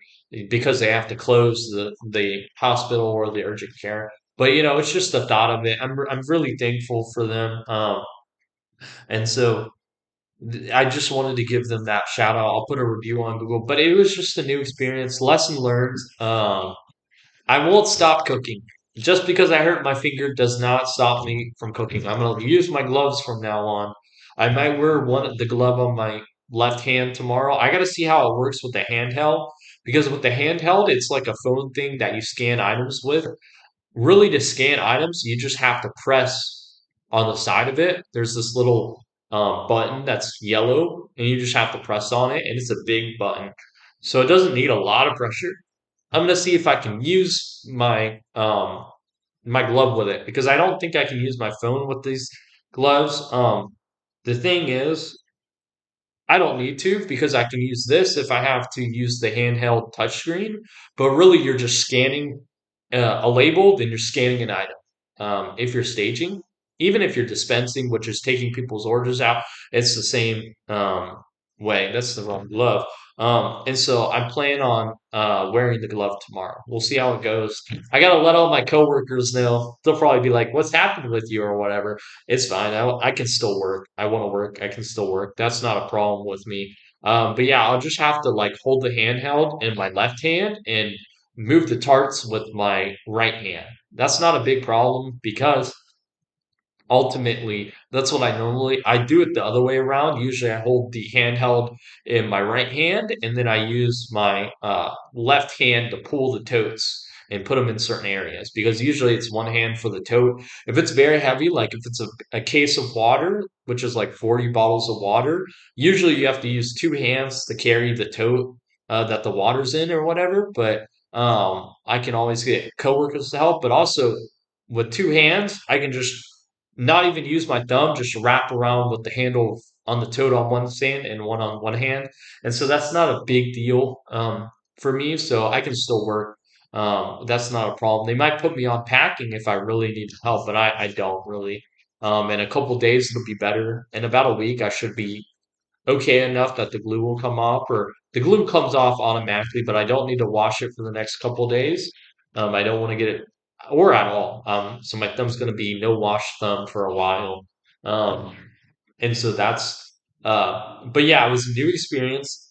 because they have to close the hospital or the urgent care. But it's just the thought of it. I'm really thankful for them. And so I just wanted to give them that shout out. I'll put a review on Google, but it was just a new experience, lesson learned. I won't stop cooking. Just because I hurt my finger does not stop me from cooking. I'm gonna use my gloves from now on. I might wear the glove on my left hand tomorrow. I gotta see how it works with the handheld because with the handheld, it's like a phone thing that you scan items with. Really, to scan items, you just have to press on the side of it. There's this little button that's yellow, and you just have to press on it, and it's a big button. So it doesn't need a lot of pressure. I'm gonna see if I can use my glove with it because I don't think I can use my phone with these gloves. The thing is, I don't need to because I can use this if I have to use the handheld touchscreen. But really, you're just scanning a label, then you're scanning an item. If you're staging, even if you're dispensing, which is taking people's orders out, it's the same way. That's the wrong glove. And so I plan on wearing the glove tomorrow. We'll see how it goes. I gotta let all my coworkers know. They'll probably be like, "What's happened with you?" or whatever. It's fine. I can still work. I want to work. I can still work. That's not a problem with me. But yeah, I'll just have to like hold the handheld in my left hand and move the tarts with my right hand. That's not a big problem because ultimately that's what I do it the other way around. Usually I hold the handheld in my right hand and then I use my left hand to pull the totes and put them in certain areas because usually it's one hand for the tote. If it's very heavy, like if it's a case of water, which is like 40 bottles of water, usually you have to use two hands to carry the tote that the water's in or whatever. But I can always get coworkers to help. But also with two hands, I can just not even use my thumb, just wrap around with the handle on the tote on one hand and one on one hand. And so that's not a big deal for me. So I can still work. That's not a problem. They might put me on packing if I really need help, but I don't really. In a couple days, it'll be better. In about a week, I should be okay enough that the glue will come off, or the glue comes off automatically, but I don't need to wash it for the next couple days. I don't want to get it, or at all. So my thumb's going to be no wash thumb for a while. Um, and so but yeah, it was a new experience.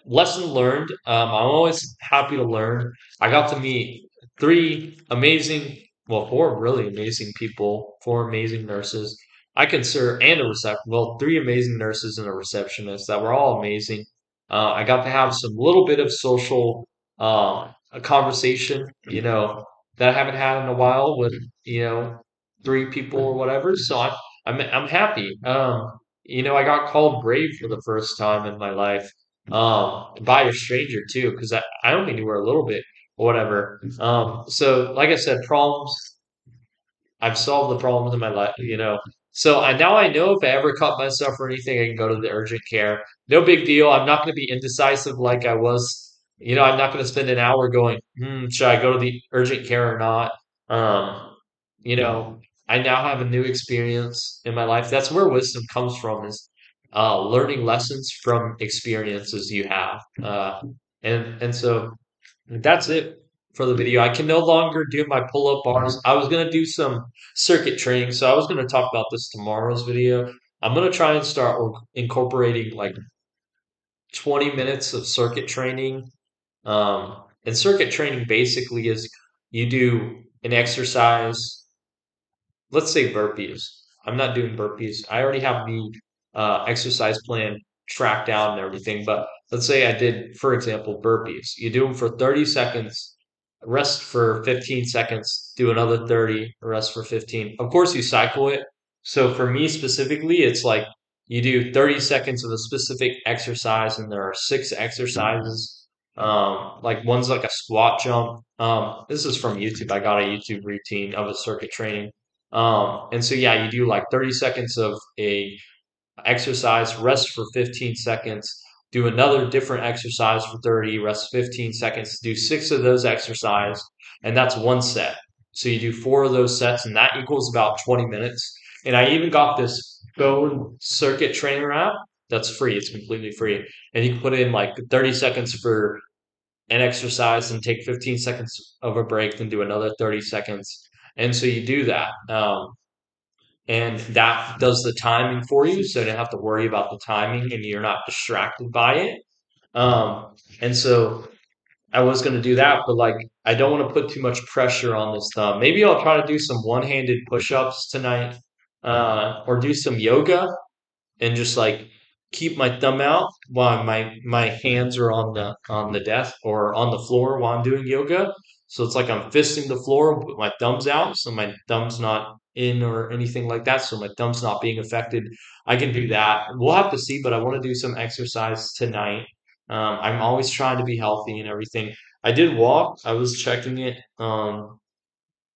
Lesson learned. I'm always happy to learn. I got to meet three amazing, well, four really amazing people, four amazing nurses. I consider, and a three amazing nurses and a receptionist that were all amazing. I got to have some little bit of social, a conversation, that I haven't had in a while with, you know, three people or whatever. So I'm happy. I got called brave for the first time in my life, by a stranger too, because I only knew her a little bit or whatever. So like I said, problems. I've solved the problems in my life. So now I know if I ever cut myself or anything, I can go to the urgent care. No big deal. I'm not going to be indecisive like I was. I'm not going to spend an hour going, should I go to the urgent care or not? Um, you know, I now have a new experience in my life. That's where wisdom comes from, is learning lessons from experiences you have. And so that's it for the video. I can no longer do my pull-up bars. I was gonna do some circuit training, so I was gonna talk about this tomorrow's video. I'm gonna try and start incorporating like 20 minutes of circuit training. And circuit training basically is you do an exercise. Let's say burpees. I'm not doing burpees. I already have the exercise plan tracked down and everything. But let's say I did, for example, burpees. You do them for 30 seconds, rest for 15 seconds, do another 30, rest for 15. Of course, you cycle it. So for me specifically, it's like you do 30 seconds of a specific exercise, and there are six exercises. Like one's like a squat jump. This is from YouTube. I got a YouTube routine of a circuit training. And so yeah, you do like 30 seconds of a exercise, rest for 15 seconds, do another different exercise for 30, rest 15 seconds, do six of those exercise, and that's one set. So you do four of those sets, and that equals about 20 minutes. And I even got this phone circuit trainer app that's free. It's completely free. And you can put in like 30 seconds for an exercise and take 15 seconds of a break, then do another 30 seconds. And so you do that. And that does the timing for you, so you don't have to worry about the timing and you're not distracted by it. And so I was going to do that, but like I don't want to put too much pressure on this thumb. Maybe I'll try to do some one-handed push-ups tonight, or do some yoga and just like keep my thumb out while my hands are on the desk or on the floor while I'm doing yoga. So it's like I'm fisting the floor with my thumbs out, so my thumb's not in or anything like that. So my thumb's not being affected. I can do that. We'll have to see, but I want to do some exercise tonight. I'm always trying to be healthy and everything. I did walk. I was checking it. Uh,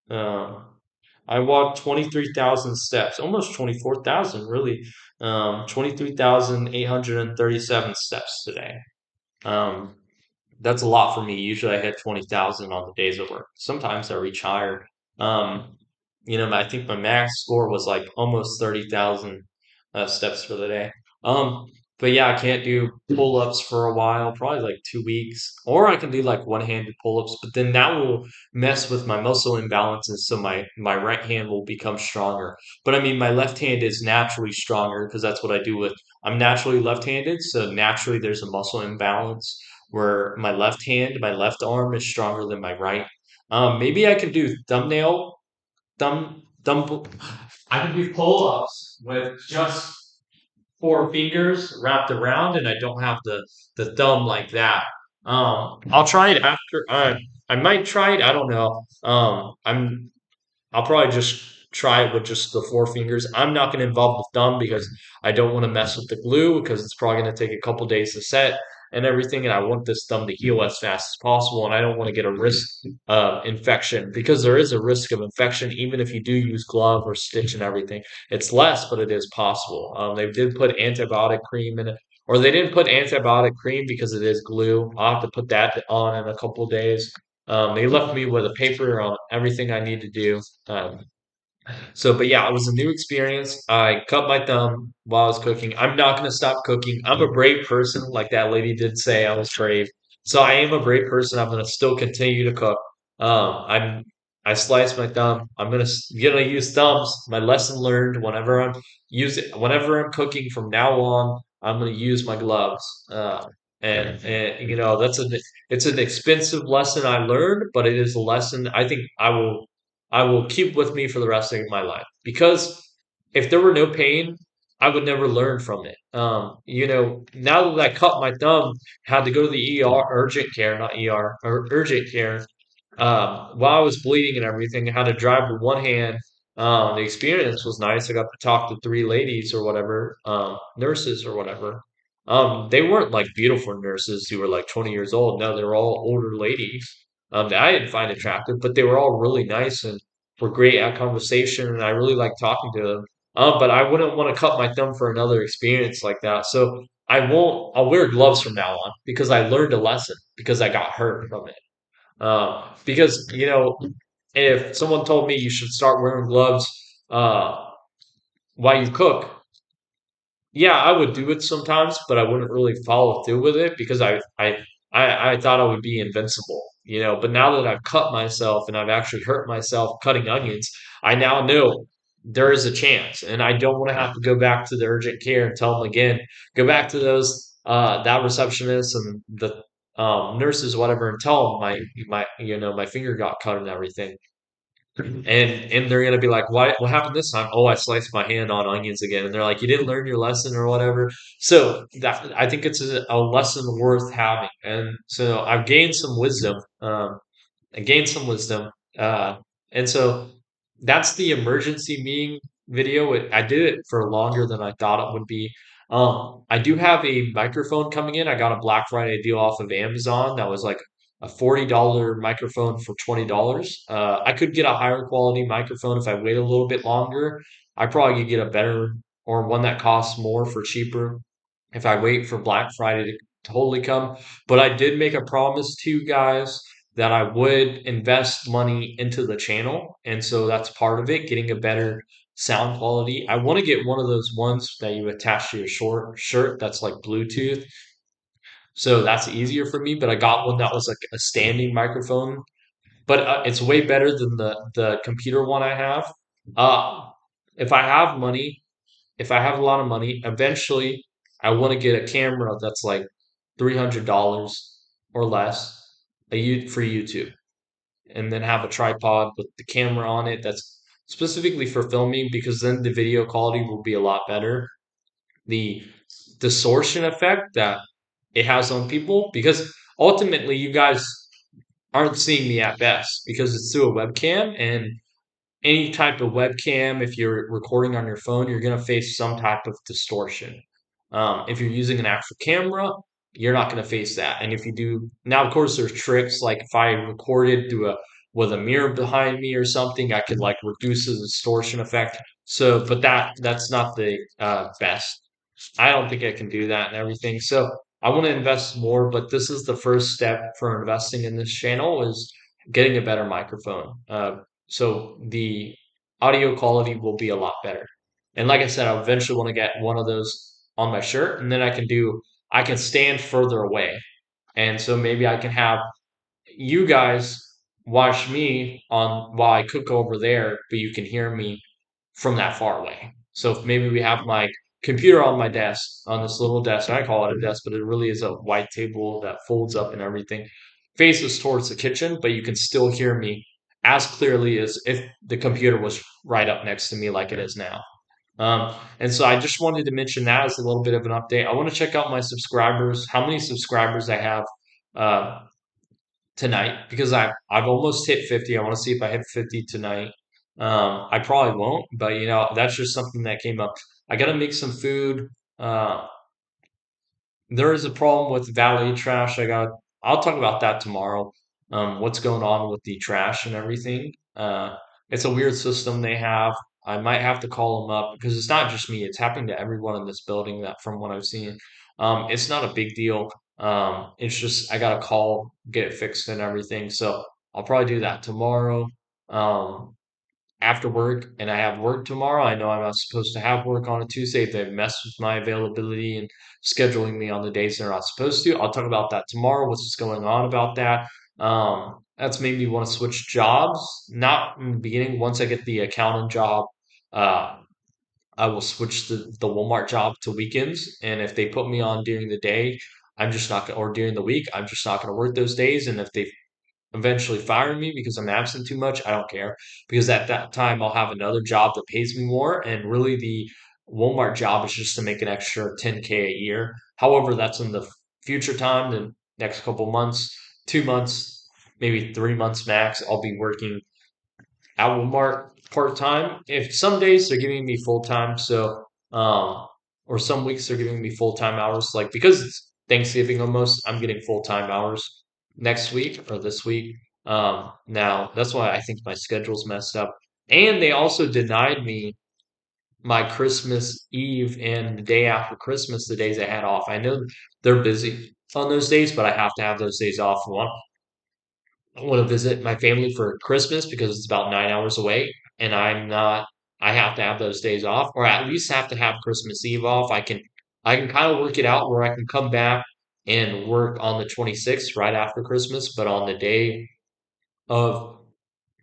I walked 23,000 steps, almost 24,000, really. 23,837 steps today. Um, that's a lot for me. Usually I hit 20,000 on the days of work. Sometimes I reach higher. Um, I think my max score was like almost 30,000 steps for the day. Um, but yeah, I can't do pull-ups for a while, probably like 2 weeks. Or I can do like one-handed pull-ups, but then that will mess with my muscle imbalances, so my right hand will become stronger. But I mean, my left hand is naturally stronger because that's what I do with. I'm naturally left-handed, so naturally there's a muscle imbalance where my left hand, my left arm is stronger than my right. Maybe I can do thumb. I can do pull-ups with just four fingers wrapped around, and I don't have the thumb like that. I'll try it after. I might try it. I don't know. I'll probably just try it with just the four fingers. I'm not going to involve the thumb because I don't want to mess with the glue because it's probably going to take a couple days to set and everything. And I want this thumb to heal as fast as possible. And I don't want to get a risk of infection because there is a risk of infection even if you do use glove or stitch and everything. It's less, but it is possible. They did put antibiotic cream in it. Or they didn't put antibiotic cream because it is glue. I'll have to put that on in a couple of days. They left me with a paper on everything I need to do. But yeah, it was a new experience. I cut my thumb while I was cooking. I'm not going to stop cooking. I'm a brave person, like that lady did say I was brave. So I am a brave person. I'm going to still continue to cook. I'm I sliced my thumb. I'm gonna use thumbs. My lesson learned. Whenever I'm cooking from now on, I'm gonna use my gloves. And it's an expensive lesson I learned, but it is a lesson I think I will keep with me for the rest of my life because if there were no pain, I would never learn from it. Now that I cut my thumb, had to go to the ER, urgent care, not ER, or urgent care, while I was bleeding and everything, I had to drive with one hand. The experience was nice. I got to talk to three ladies or whatever, nurses or whatever. They weren't like beautiful nurses who were like 20 years old. No, they were all older ladies that I didn't find attractive, but they were all really nice and were great at conversation, and I really liked talking to them. But I wouldn't want to cut my thumb for another experience like that. So I won't. I'll wear gloves from now on because I learned a lesson because I got hurt from it. Because if someone told me you should start wearing gloves uh, while you cook, yeah, I would do it sometimes, but I wouldn't really follow through with it because I thought I would be invincible. But now that I've cut myself and I've actually hurt myself cutting onions, I now know there is a chance, and I don't want to have to go back to the urgent care and tell them again, go back to that receptionist and the nurses, whatever, and tell them my finger got cut and everything. And they're gonna be like, what happened this time? Oh, I sliced my hand on onions again. And they're like, you didn't learn your lesson or whatever. So that I think it's a lesson worth having. And so I've gained some wisdom. I gained some wisdom. Uh, and so that's the emergency meeting video. I did it for longer than I thought it would be. I do have a microphone coming in. I got a Black Friday deal off of Amazon that was like a $40 microphone for $20. I could get a higher quality microphone if I wait a little bit longer. I probably could get a better or one that costs more for cheaper if I wait for Black Friday to totally come. But I did make a promise to you guys that I would invest money into the channel. And so that's part of it, getting a better sound quality. I want to get one of those ones that you attach to your short shirt that's like Bluetooth. So that's easier for me. But I got one that was like a standing microphone, but it's way better than the computer one I have. Uh, if I have money, if I have a lot of money, eventually I want to get a camera that's like $300 or less for YouTube, and then have a tripod with the camera on it that's specifically for filming because then the video quality will be a lot better. The distortion effect that it has on people because ultimately you guys aren't seeing me at best because it's through a webcam and any type of webcam, if you're recording on your phone, you're going to face some type of distortion. If you're using an actual camera, you're not going to face that. And if you do, now of course there's tricks like if I recorded with a mirror behind me or something, I could like reduce the distortion effect. So, but that's not the best. I don't think I can do that and everything. So I want to invest more, but this is the first step for investing in this channel is getting a better microphone. So the audio quality will be a lot better. And like I said, I eventually want to get one of those on my shirt, and then I can stand further away. And so maybe I can have you guys watch me on while I cook over there, but you can hear me from that far away. So if maybe we have my computer on my desk, on this little desk. I call it a desk, but it really is a white table that folds up and everything, faces towards the kitchen, but you can still hear me as clearly as if the computer was right up next to me like it is now. And so I just wanted to mention that as a little bit of an update. I want to check out my subscribers, how many subscribers I have. Uh, tonight because I've almost hit 50. I want to see if I hit 50 tonight. I probably won't, but that's just something that came up. I got to make some food. Uh, there is a problem with valet trash. I'll talk about that tomorrow. What's going on with the trash and everything. It's a weird system they have. I might have to call them up because it's not just me. It's happening to everyone in this building that from what I've seen. It's not a big deal. It's just I gotta call, get it fixed and everything. So I'll probably do that tomorrow. Um, after work and I have work tomorrow. I know I'm not supposed to have work on a Tuesday. If they mess with my availability and scheduling me on the days they're not supposed to, I'll talk about that tomorrow. What's going on about that? That's made me want to switch jobs. Not in the beginning. Once I get the accountant job, uh, I will switch the Walmart job to weekends. And if they put me on during the day, I'm just not gonna, or during the week, I'm just not going to work those days. And if they eventually fire me because I'm absent too much, I don't care because at that time I'll have another job that pays me more. And really, the Walmart job is just to make an extra 10K a year. However, that's in the future time, the next couple months, 2 months, maybe 3 months max. I'll be working at Walmart part time. If some days they're giving me full time, or some weeks they're giving me full time hours, like because it's Thanksgiving almost, I'm getting full time hours next week or this week. Now that's why I think my schedule's messed up. And they also denied me my Christmas Eve and the day after Christmas, the days I had off. I know they're busy on those days, but I have to have those days off. One, I want to visit my family for Christmas because it's about 9 hours away, and I'm not. I have to have those days off, or at least have to have Christmas Eve off. I can kind of work it out where I can come back and work on the 26th, right after Christmas, but on the day of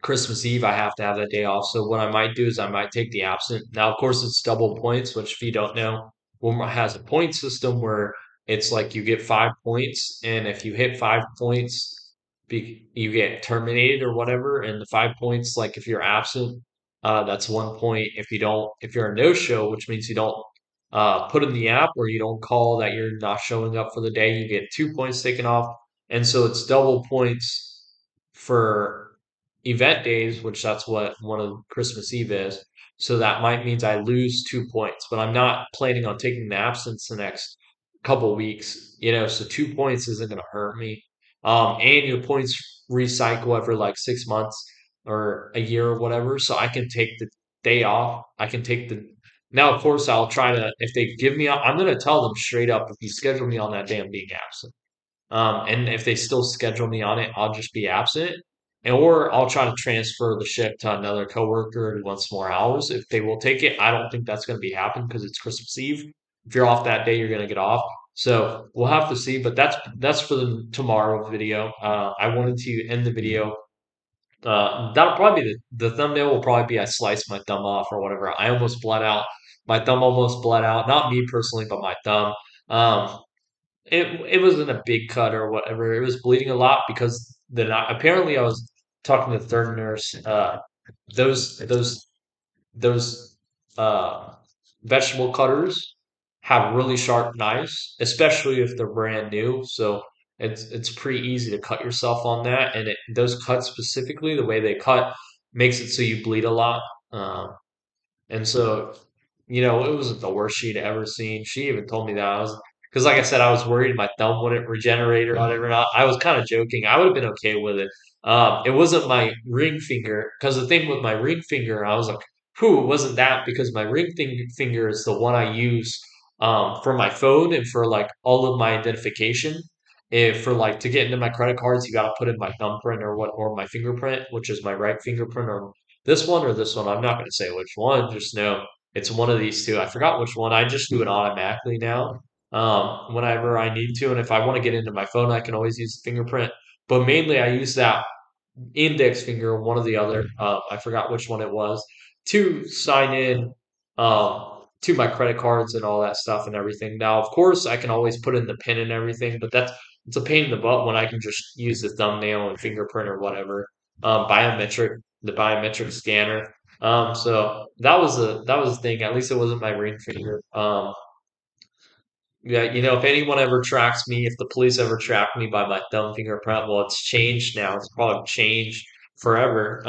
Christmas Eve, I have to have that day off. So what I might do is I might take the absent. Now, of course, it's double points, which if you don't know, Walmart has a point system where it's like you get 5 points, and if you hit 5 points, you get terminated or whatever. And the 5 points, like if you're absent, that's 1 point. If you're a no-show, which means you don't put in the app or you don't call that you're not showing up for the day, you get 2 points taken off. And so it's double points for event days, which that's what one of Christmas Eve is. So that might means I lose 2 points, but I'm not planning on taking the absence the next couple weeks, so 2 points isn't going to hurt me. And your points recycle every like 6 months or a year or whatever. So I can take the day off. I can take the now, of course, I'll try to, if they give me, I'm going to tell them straight up if you schedule me on that day, I'm being absent. And if they still schedule me on it, I'll just be absent. Or I'll try to transfer the shift to another coworker who wants more hours. If they will take it, I don't think that's going to be happening because it's Christmas Eve. If you're off that day, you're going to get off. So we'll have to see. But that's for the tomorrow video. I wanted to end the video. That'll probably be the thumbnail will probably be I sliced my thumb off or whatever. I almost bled out. My thumb almost bled out. Not me personally, but my thumb. Um, it wasn't a big cut or whatever. It was bleeding a lot because apparently I was talking to the third nurse. Those those uh, vegetable cutters have really sharp knives, especially if they're brand new. So it's pretty easy to cut yourself on that. And those cuts specifically, the way they cut makes it so you bleed a lot. And so, it wasn't the worst she'd ever seen. She even told me that because like I said, I was worried my thumb wouldn't regenerate or whatever. Not, I was kind of joking. I would have been okay with it. It wasn't my ring finger because the thing with my ring finger, I was like, whew, it wasn't that because my finger is the one I use for my phone and for like all of my identification. If for like to get into my credit cards, you got to put in my thumbprint or my fingerprint, which is my right fingerprint or this one or this one. I'm not going to say which one. Just know it's one of these two. I forgot which one. I just do it automatically now whenever I need to. And if I want to get into my phone, I can always use the fingerprint. But mainly, I use that index finger, one or the other. I forgot which one it was to sign in to my credit cards and all that stuff and everything. Now, of course, I can always put in the pin and everything, but it's a pain in the butt when I can just use the thumbnail and fingerprint or whatever. The biometric scanner. So that was the thing. At least it wasn't my ring finger. Yeah, if anyone ever tracks me, if the police ever track me by my thumb fingerprint, well, it's changed now. It's probably changed forever.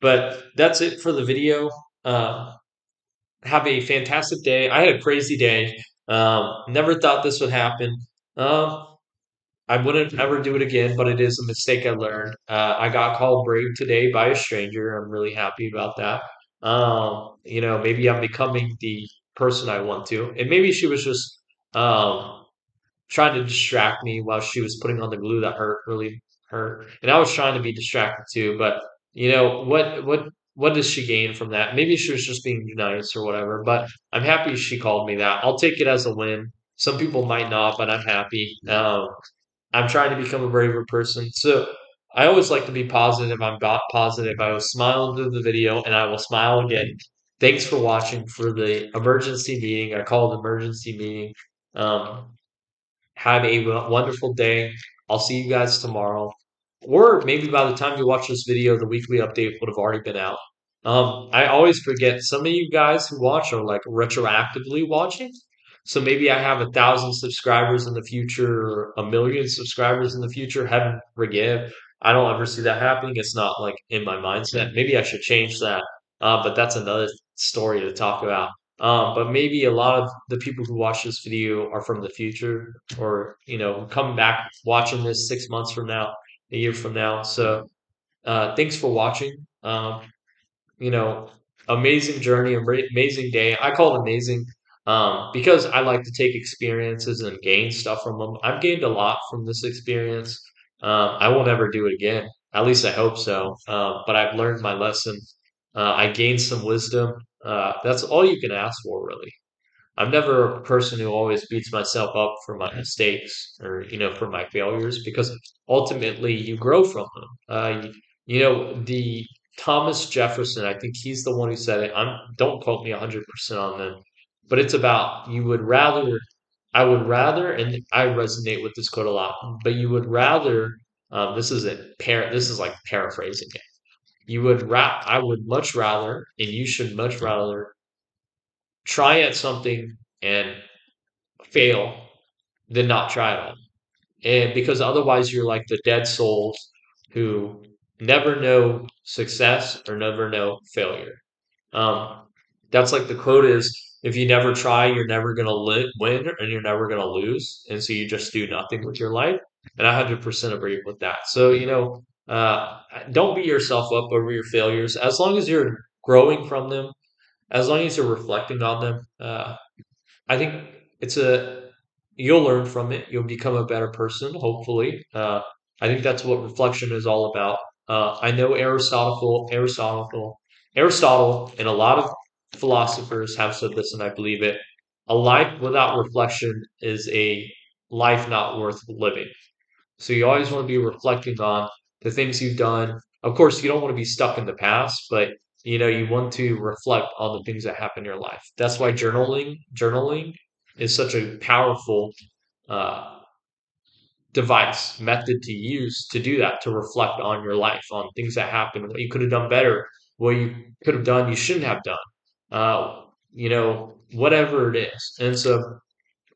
But that's it for the video. Uh, have a fantastic day. I had a crazy day. Never thought this would happen. Um, I wouldn't ever do it again, but it is a mistake I learned. I got called brave today by a stranger. I'm really happy about that. Maybe I'm becoming the person I want to, and maybe she was just um, trying to distract me while she was putting on the glue that hurt really hurt, and I was trying to be distracted too. But what does she gain from that? Maybe she was just being nice or whatever. But I'm happy she called me that. I'll take it as a win. Some people might not, but I'm happy. I'm trying to become a braver person. So I always like to be positive. I'm positive. I was smiling through the video and I will smile again. Thanks for watching for the emergency meeting. I call it emergency meeting. Um, have a wonderful day. I'll see you guys tomorrow. Or maybe by the time you watch this video, the weekly update would have already been out. I always forget some of you guys who watch are like retroactively watching. So maybe I have 1,000 subscribers in the future or 1,000,000 subscribers in the future. Heaven forgive. I don't ever see that happening. It's not like in my mindset. Maybe I should change that. But that's another story to talk about. But maybe a lot of the people who watch this video are from the future or, come back watching this 6 months from now, a year from now. So, thanks for watching. You know, amazing journey, amazing day. I call it amazing because I like to take experiences and gain stuff from them. I've gained a lot from this experience. I won't ever do it again. At least I hope so. But I've learned my lesson. I gained some wisdom. That's all you can ask for, really. I'm never a person who always beats myself up for my mistakes or for my failures because ultimately you grow from them. The Thomas Jefferson, I think he's the one who said it. Don't quote me 100% on them, but it's about you would rather. I would rather, and I resonate with this quote a lot. But you would rather. This is a This is like paraphrasing it. I would much rather, and you should much rather try at something and fail than not try at all. And because otherwise you're like the dead souls who never know success or never know failure. Um, that's like the quote is if you never try, you're never going to win and you're never going to lose. And so you just do nothing with your life. And I 100% agree with that. So, don't beat yourself up over your failures. As long as you're growing from them, as long as you're reflecting on them, I think it's a you'll learn from it. You'll become a better person, hopefully. I think that's what reflection is all about. I know Aristotle, and a lot of philosophers have said this, and I believe it. A life without reflection is a life not worth living. So you always want to be reflecting on the things you've done. Of course, you don't want to be stuck in the past, but you want to reflect on the things that happen in your life. That's why journaling is such a powerful uh, device, method to use to do that, to reflect on your life, on things that happened, what you could have done better, what you could have done you shouldn't have done. Whatever it is. And so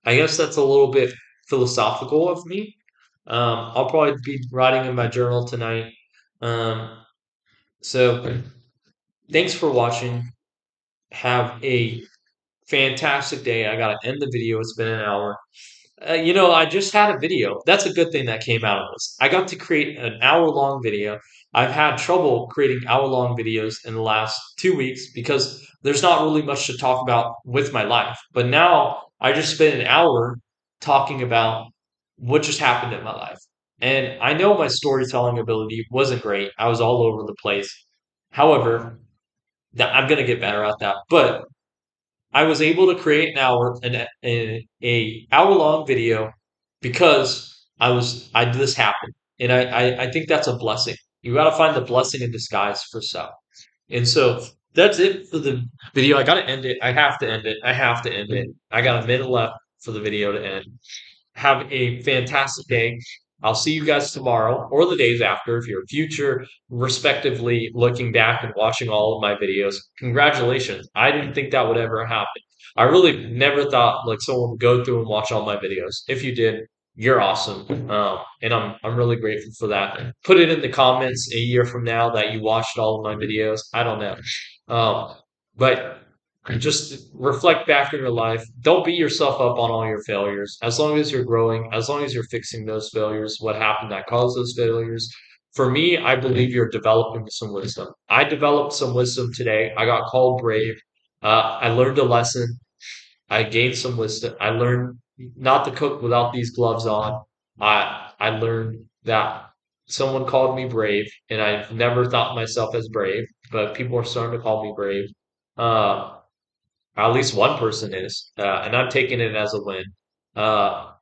I guess that's a little bit philosophical of me. I'll probably be writing in my journal tonight. Um, so thanks for watching. Have a fantastic day. I gotta end the video. It's been an hour. I just had a video. That's a good thing that came out of this. I got to create an hour-long video. I've had trouble creating hour-long videos in the last 2 weeks because there's not really much to talk about with my life. But now I just spent an hour talking about what just happened in my life. And I know my storytelling ability wasn't great. I was all over the place. However, I'm going to get better at that. But I was able to create a hour long video because this happened, and I think that's a blessing. You got to find the blessing in disguise for self, and so that's it for the video. I got to end it. I have to end it. I have to end it. I got a minute left for the video to end. Have a fantastic day. I'll see you guys tomorrow or the days after if you're future, respectively, looking back and watching all of my videos. Congratulations. I didn't think that would ever happen. I really never thought like someone would go through and watch all my videos. If you did, you're awesome, and I'm really grateful for that. Put it in the comments a year from now that you watched all of my videos. I don't know, but just reflect back in your life. Don't beat yourself up on all your failures. As long as you're growing, as long as you're fixing those failures, what happened that caused those failures. For me, I believe you're developing some wisdom. I developed some wisdom today. I got called brave. I learned a lesson. I gained some wisdom. I learned not to cook without these gloves on. I learned that someone called me brave, and I never thought myself as brave, but people are starting to call me brave. Uh, at least one person is, and I'm taking it as a win. Uh,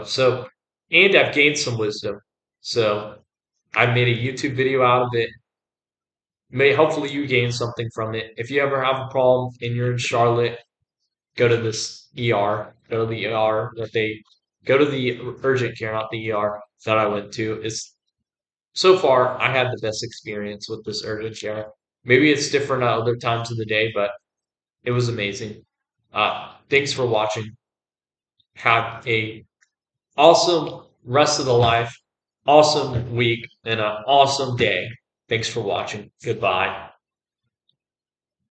so and I've gained some wisdom. So I made a YouTube video out of it. May hopefully you gain something from it. If you ever have a problem and you're in Charlotte, go to this ER. Go to the ER that they go to the urgent care, not the ER that I went to. Is so far I had the best experience with this urgent care. Maybe it's different at other times of the day, but it was amazing. Thanks for watching. Have a awesome rest of the life, awesome week, and an awesome day. Thanks for watching. Goodbye.